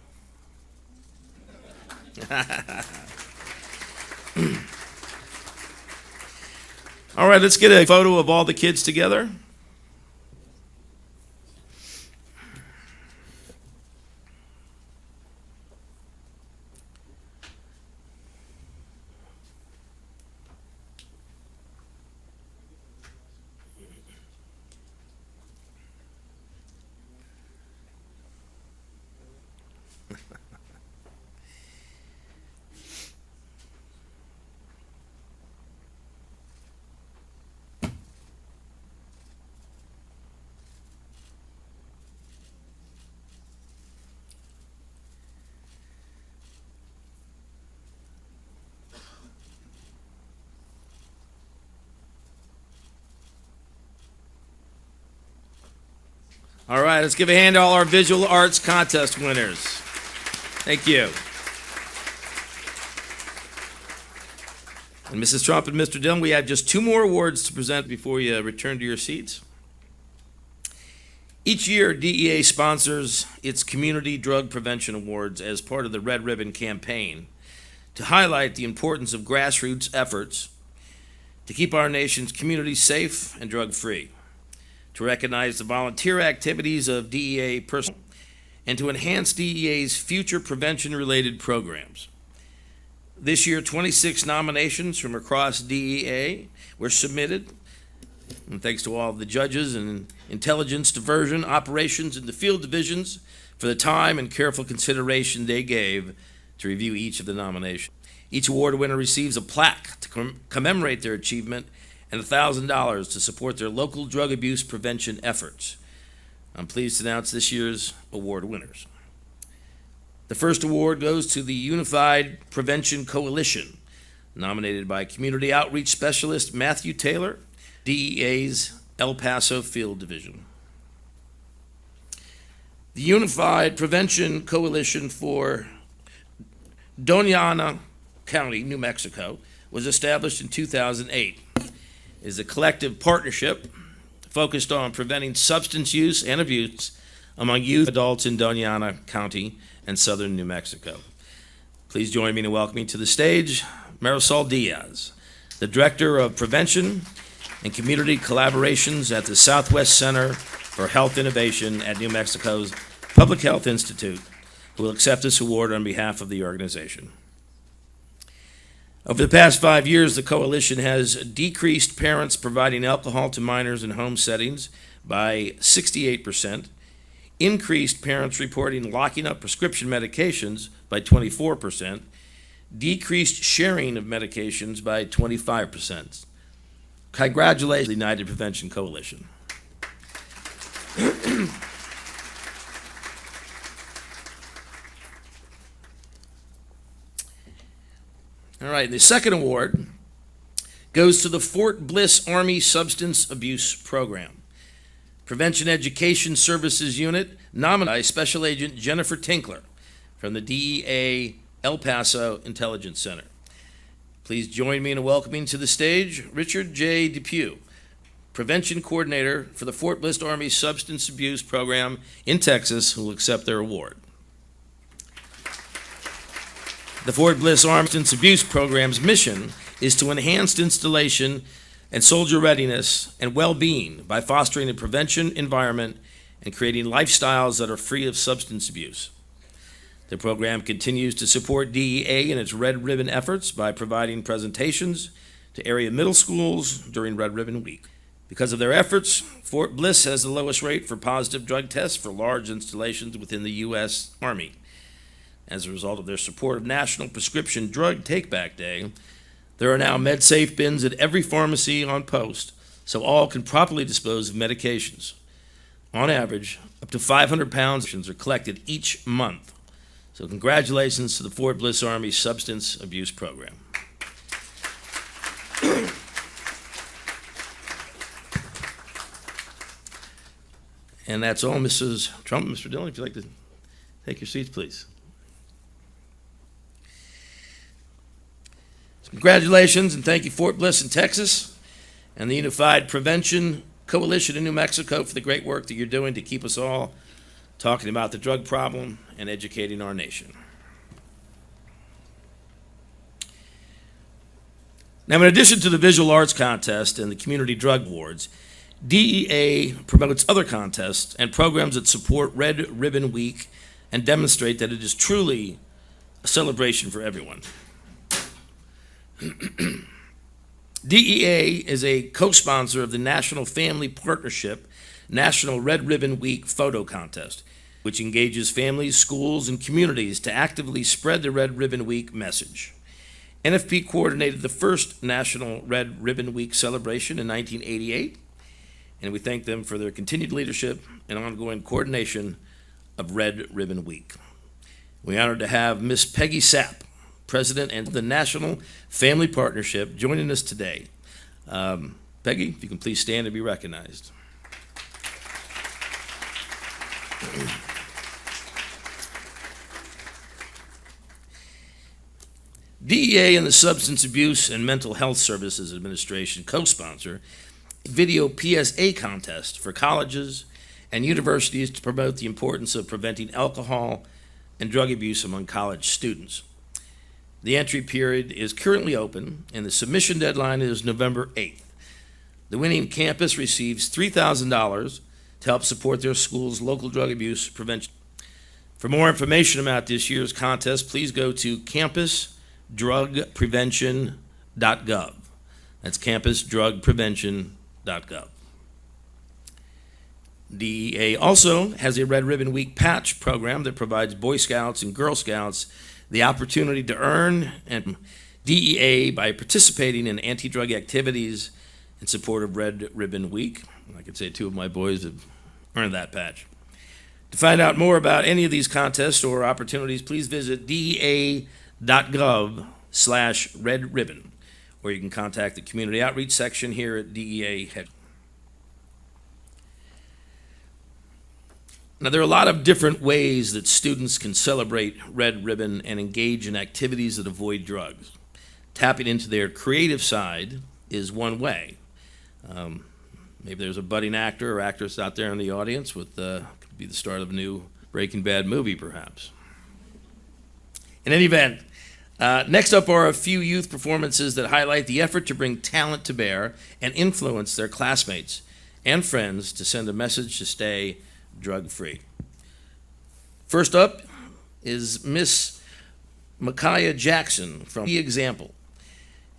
All right, let's get a photo of all the kids together. All right, let's give a hand to all our visual arts contest winners. Thank you. And Mrs. Trump and Mr. Dhillon, we have just 2 more awards to present before you return to your seats. Each year, DEA sponsors its Community Drug Prevention Awards as part of the Red Ribbon campaign to highlight the importance of grassroots efforts to keep our nation's communities safe and drug-free, to recognize the volunteer activities of DEA personnel, and to enhance DEA's future prevention-related programs. This year, 26 nominations from across DEA were submitted, and thanks to all of the judges and intelligence, diversion, operations, and the field divisions for the time and careful consideration they gave to review each of the nominations. Each award winner receives a plaque to commemorate their achievement and $1,000 to support their local drug abuse prevention efforts. I'm pleased to announce this year's award winners. The first award goes to the Unified Prevention Coalition, nominated by Community Outreach Specialist Matthew Taylor, DEA's El Paso Field Division. The Unified Prevention Coalition for Doña Ana County, New Mexico, was established in 2008. It is a collective partnership focused on preventing substance use and abuse among youth adults in Doña Ana County and southern New Mexico. Please join me in welcoming to the stage Marisol Diaz, the Director of Prevention and Community Collaborations at the Southwest Center for Health Innovation at New Mexico's Public Health Institute, who will accept this award on behalf of the organization. Over the past 5 years, the coalition has decreased parents providing alcohol to minors in home settings by 68%, increased parents reporting locking up prescription medications by 24%, decreased sharing of medications by 25%. Congratulations, the United Prevention Coalition. All right, the second award goes to the Fort Bliss Army Substance Abuse Program. Prevention Education Services Unit nominated Special Agent Jennifer Tinkler from the DEA El Paso Intelligence Center. Please join me in welcoming to the stage Richard J. Depew, Prevention Coordinator for the Fort Bliss Army Substance Abuse Program in Texas, who will accept their award. The Fort Bliss Army Substance Abuse Program's mission is to enhance installation and soldier readiness and well-being by fostering a prevention environment and creating lifestyles that are free of substance abuse. The program continues to support DEA in its Red Ribbon efforts by providing presentations to area middle schools during Red Ribbon Week. Because of their efforts, Fort Bliss has the lowest rate for positive drug tests for large installations within the U.S. Army. As a result of their support of National Prescription Drug Take-Back Day, there are now MedSafe bins at every pharmacy on post, so all can properly dispose of medications. On average, up to 500 pounds are collected each month. So congratulations to the Fort Bliss Army Substance Abuse Program. And that's all, Mrs. Trump. Mr. Dhillon, if you'd like to take your seats, please. Congratulations and thank you, Fort Bliss in Texas and the Unified Prevention Coalition in New Mexico, for the great work that you're doing to keep us all talking about the drug problem and educating our nation. Now, in addition to the Visual Arts Contest and the Community Drug Awards, DEA promotes other contests and programs that support Red Ribbon Week and demonstrate that it is truly a celebration for everyone. DEA is a co-sponsor of the National Family Partnership National Red Ribbon Week Photo Contest, which engages families, schools, and communities to actively spread the Red Ribbon Week message. NFP coordinated the first National Red Ribbon Week celebration in 1988, and we thank them for their continued leadership and ongoing coordination of Red Ribbon Week. We're honored to have Miss Peggy Sapp, President and the National Family Partnership, joining us today. Peggy, if you can please stand and be recognized. DEA and the Substance Abuse and Mental Health Services Administration co-sponsor a video PSA contest for colleges and universities to promote the importance of preventing alcohol and drug abuse among college students. The entry period is currently open, and the submission deadline is November 8th. The winning campus receives $3,000 to help support their school's local drug abuse prevention. For more information about this year's contest, please go to campusdrugprevention.gov. That's campusdrugprevention.gov. DEA also has a Red Ribbon Week patch program that provides Boy Scouts and Girl Scouts the opportunity to earn and DEA by participating in anti-drug activities in support of Red Ribbon Week. I could say two of my boys have earned that patch. To find out more about any of these contests or opportunities, please visit dea.gov/Red Ribbon, or you can contact the community outreach section here at DEA Headquarters. Now, there are a lot of different ways that students can celebrate Red Ribbon and engage in activities that avoid drugs. tapping into their creative side is one way. Maybe there's a budding actor or actress out there in the audience with could be the start of a new Breaking Bad movie, perhaps. In any event, next up are a few youth performances that highlight the effort to bring talent to bear and influence their classmates and friends to send a message to stay drug-free. First up is Miss Micaiah Jackson from The Example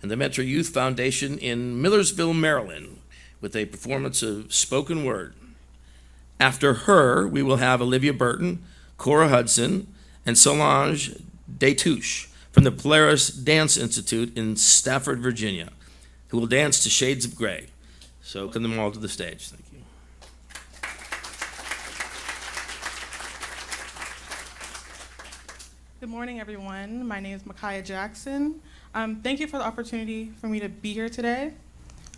and the Metro Youth Foundation in Millersville, Maryland, with a performance of spoken word. After her, we will have Olivia Burton, Cora Hudson, and Solange Destouche from the Polaris Dance Institute in Stafford, Virginia, who will dance to Shades of Grey. So welcome them all to the stage. Thank you. Good morning, everyone. My name is Micaiah Jackson. Thank you for the opportunity for me to be here today.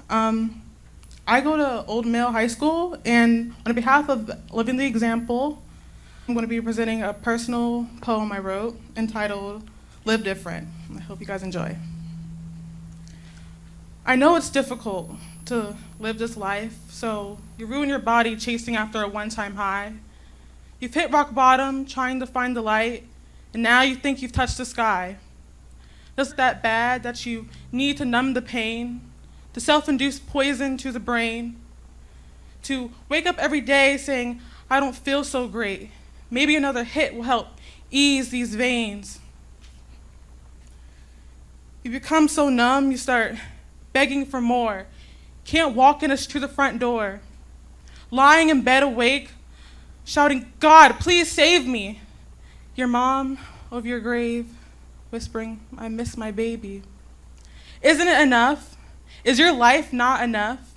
I go to Old Mill High School, and on behalf of Living the Example, I'm going to be presenting a personal poem I wrote entitled Live Different. I hope you guys enjoy. I know it's difficult to live this life, so you ruin your body chasing after a one-time high. You've hit rock bottom trying to find the light, and now you think you've touched the sky. It's that bad that you need to numb the pain, to self-induce poison to the brain, to wake up every day saying, I don't feel so great. Maybe another hit will help ease these veins. You become so numb, you start begging for more. Can't walk to the front door. Lying in bed awake, shouting, God, please save me. Your mom over your grave, whispering, I miss my baby. Isn't it enough? Is your life not enough?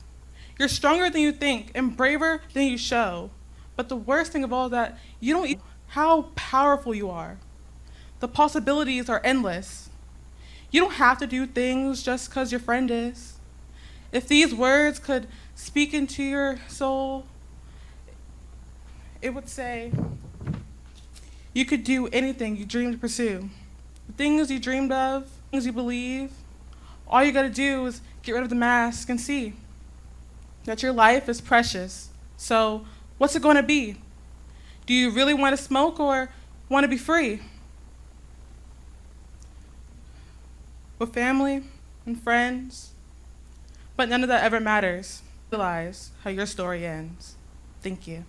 You're stronger than you think and braver than you show. But the worst thing of all is that you don't know how powerful you are. The possibilities are endless. You don't have to do things just because your friend is. If these words could speak into your soul, it would say, you could do anything you dreamed to pursue. The things you dreamed of, things you believe, all you gotta do is get rid of the mask and see that your life is precious. So what's it gonna be? Do you really want to smoke or want to be free? With family and friends? But none of that ever matters. Realize how your story ends. Thank you.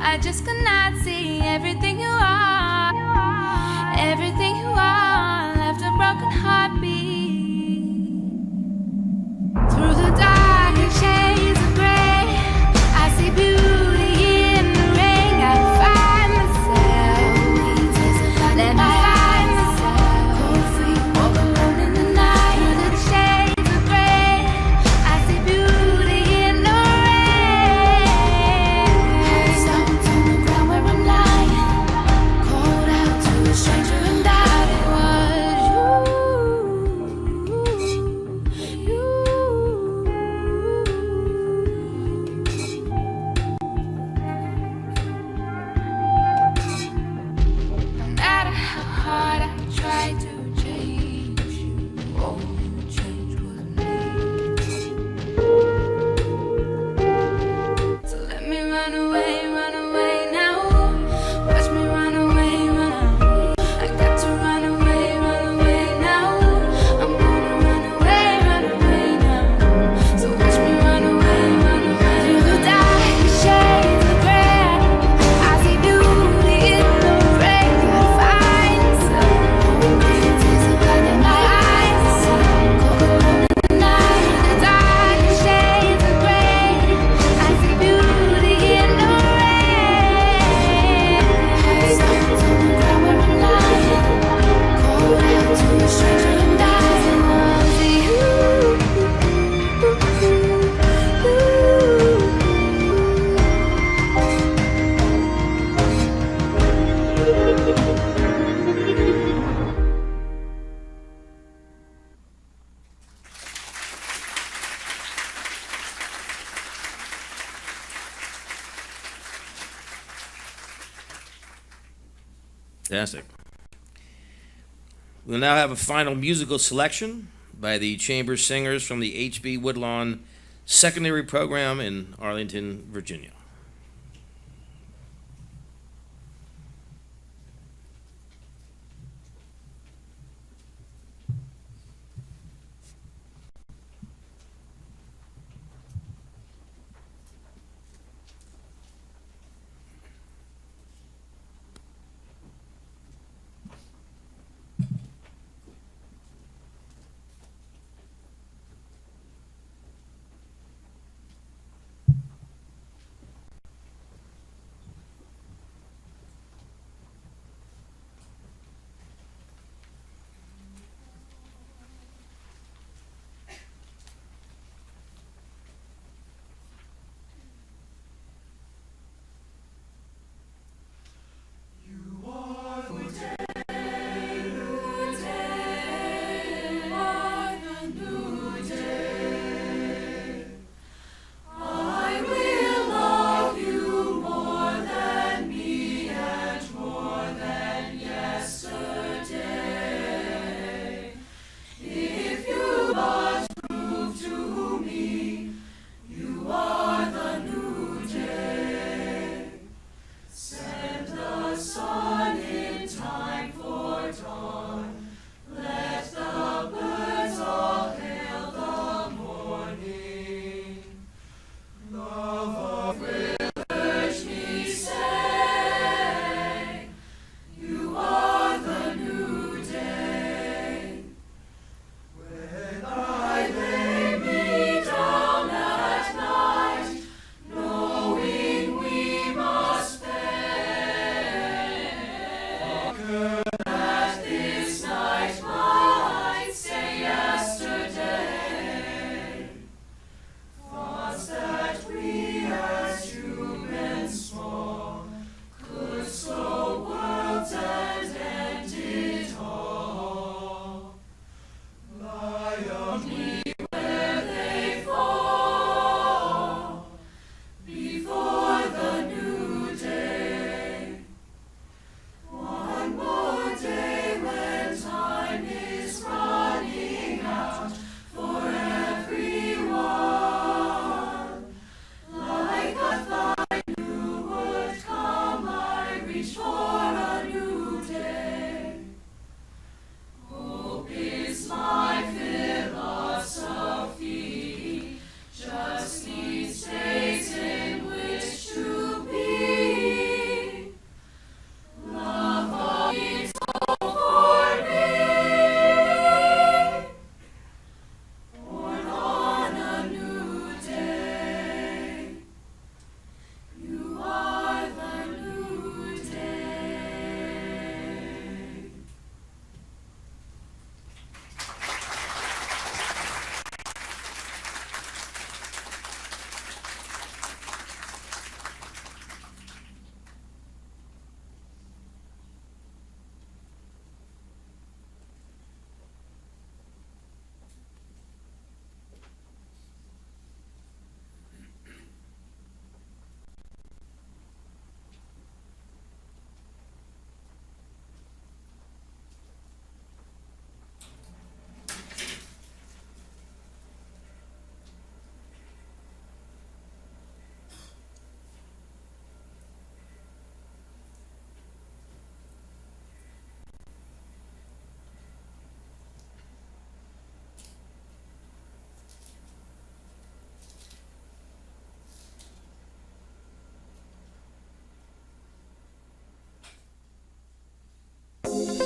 I just could not see everything you are. Everything you are left a broken heartbeat. Through the dark and shades of gray, I see beauty in the rain. I find myself. Let me find myself. Cold feet, walk alone in the night. Through the shades of gray, I see beauty in the rain. Stones on the ground where I'm lying, called out to a stranger and died. It was you. Fantastic. We'll now have a final musical selection by the Chamber Singers from the H.B. Woodlawn Secondary Program in Arlington, Virginia.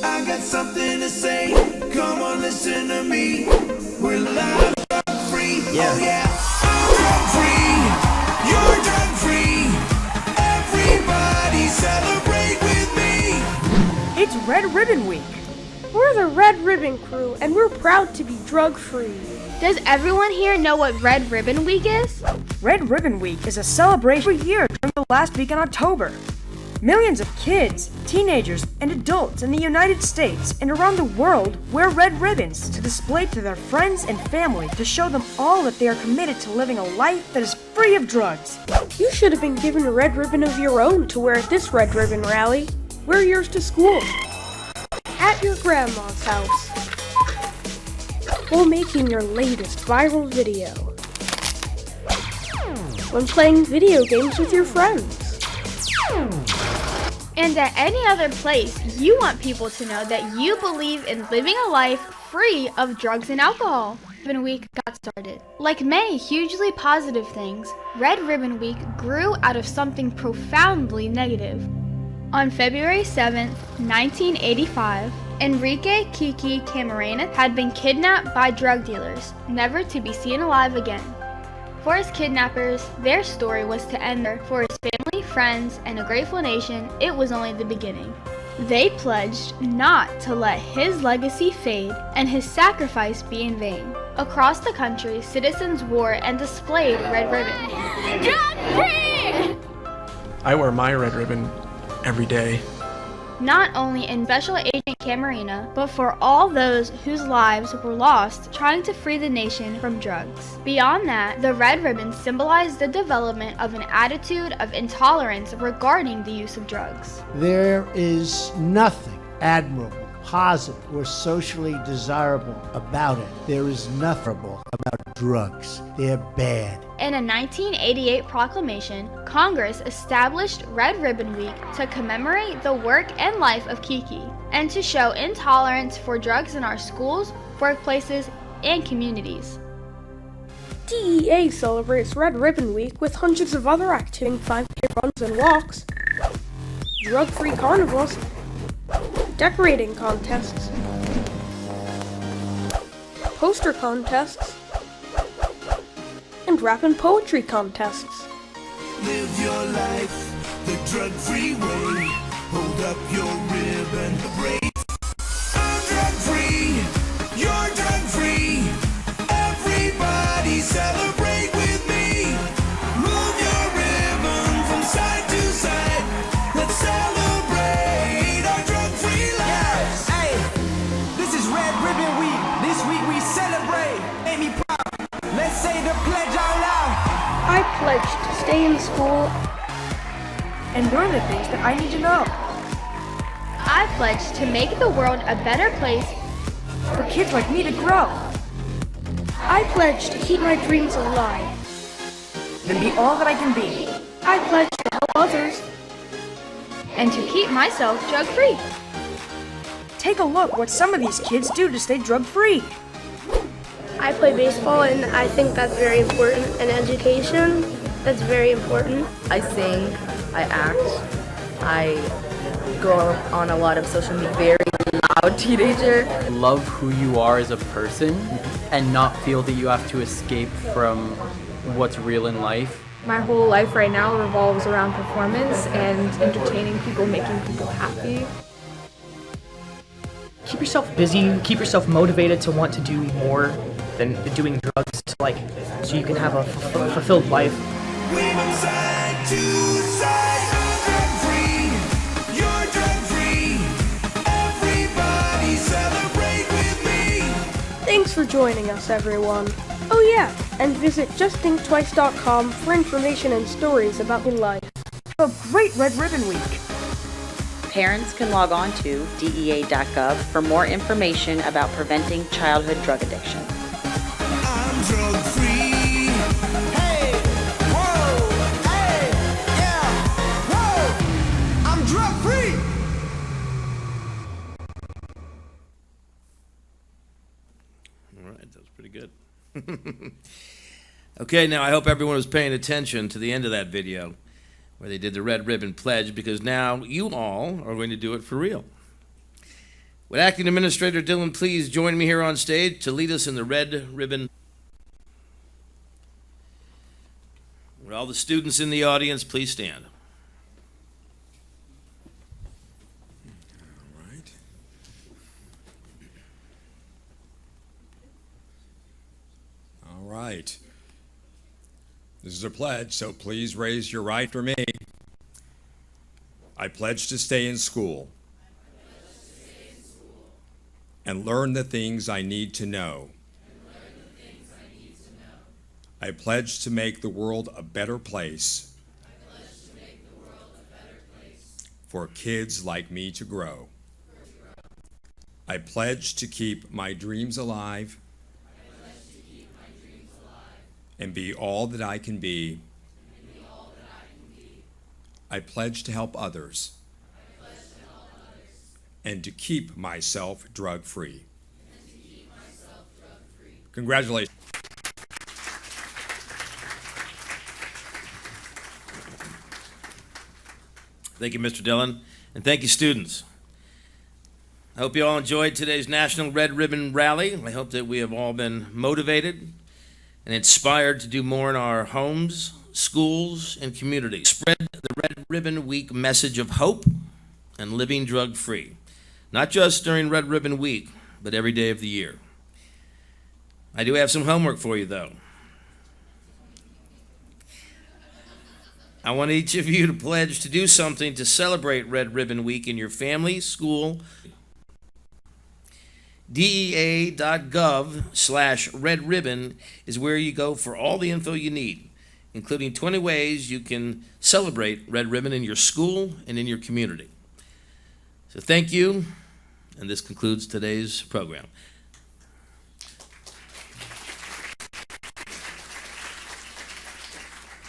I got something to say. Come on, listen to me. We're live, free. Yeah. Oh yeah. I'm drug free. You're drug free. Everybody celebrate with me. It's Red Ribbon Week. We're the Red Ribbon Crew, and we're proud to be drug-free. Does everyone here know what Red Ribbon Week is? Red Ribbon Week is a celebration every year during the last week in October. Millions of kids, teenagers, and adults in the United States and around the world wear red ribbons to display to their friends and family to show them all that they are committed to living a life that is free of drugs. You should have been given a red ribbon of your own to wear at this Red Ribbon rally. wear yours to school, at your grandma's house, while making your latest viral video, when playing video games with your friends, and at any other place you want people to know that you believe in living a life free of drugs and alcohol. Red Ribbon Week got started. Like many hugely positive things, Red Ribbon Week grew out of something profoundly negative. On February 7th, 1985, Enrique Kiki Camarena had been kidnapped by drug dealers, never to be seen alive again. For his kidnappers, their story was to end there. For his family, friends, and a grateful nation, it was only the beginning. They pledged not to let his legacy fade and his sacrifice be in vain. Across the country, citizens wore and displayed red ribbons. Drug-free! I wear my red ribbon every day. Not only in Special Agent Camarena, but for all those whose lives were lost trying to free the nation from drugs. Beyond that, the red ribbon symbolized the development of an attitude of intolerance regarding the use of drugs. There is nothing admirable, positive, or socially desirable about it. There is nothing about drugs. They're bad. In a 1988 proclamation, Congress established Red Ribbon Week to commemorate the work and life of Kiki, and to show intolerance for drugs in our schools, workplaces, and communities. DEA celebrates Red Ribbon Week with hundreds of other activities, 5K runs and walks, drug-free carnivals, decorating contests, poster contests, and rap and poetry contests. Live your life the drug-free way. Hold up your ribbon, embrace. I'm drug-free, you're drug-free. Everybody celebrate with me. Move your ribbon from side to side. Let's celebrate our drug-free lives. Yes. Hey, this is Red Ribbon Week. This week we celebrate. Make me proud. Let's say the pledge out loud. I pledge to stay in school and learn the things that I need to know. I pledge to make the world a better place for kids like me to grow. I pledge to keep my dreams alive and be all that I can be. I pledge to help others and to keep myself drug-free. Take a look what some of these kids do to stay drug-free. I play baseball and I think that's very important. And education, that's very important. I sing, I act, I go on a lot of social media, very loud teenager. Love who you are as a person and not feel that you have to escape from what's real in life. My whole life right now revolves around performance and entertaining people, making people happy. Keep yourself busy, keep yourself motivated to want to do more than doing drugs, so you can have a fulfilled life. We move side to side. I'm drug-free, you're drug-free. Everybody celebrate with me. Thanks for joining us, everyone. Oh yeah, and visit justthinktwice.com for information and stories about your life. A great Red Ribbon Week. Parents can log on to DEA.gov for more information about preventing childhood drug addiction. I'm drug-free. Hey, whoa, hey, yeah, whoa. I'm drug-free. All right, that was pretty good. Okay, now I hope everyone was paying attention to the end of that video where they did the Red Ribbon Pledge, because now you all are going to do it for real. Would Acting Administrator Dhillon please join me here on stage to lead us in the Red Ribbon? Would all the students in the audience please stand? All right. All right. This is a pledge, so please raise your right for me. I pledge to stay in school and learn the things I need to know. I pledge to make the world a better place for kids like me to grow. I pledge to keep my dreams alive and be all that I can be. I pledge to help others and to keep myself drug-free. Congratulations. Thank you, Mr. Dhillon, and thank you, students. I hope you all enjoyed today's National Red Ribbon Rally. I hope that we have all been motivated and inspired to do more in our homes, schools, and communities. Spread the Red Ribbon Week message of hope and living drug-free, not just during Red Ribbon Week, but every day of the year. I do have some homework for you, though. I want each of you to pledge to do something to celebrate Red Ribbon Week in your family, school. DEA.gov/Red Ribbon is where you go for all the info you need, including 20 ways you can celebrate Red Ribbon in your school and in your community. So thank you, and this concludes today's program.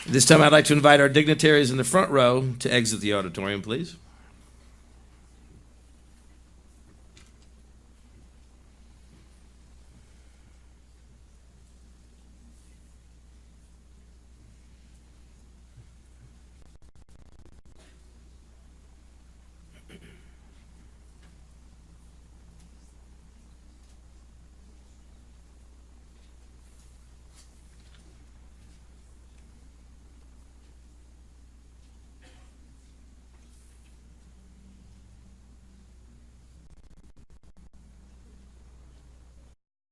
This time I'd like to invite our dignitaries in the front row to exit the auditorium, please.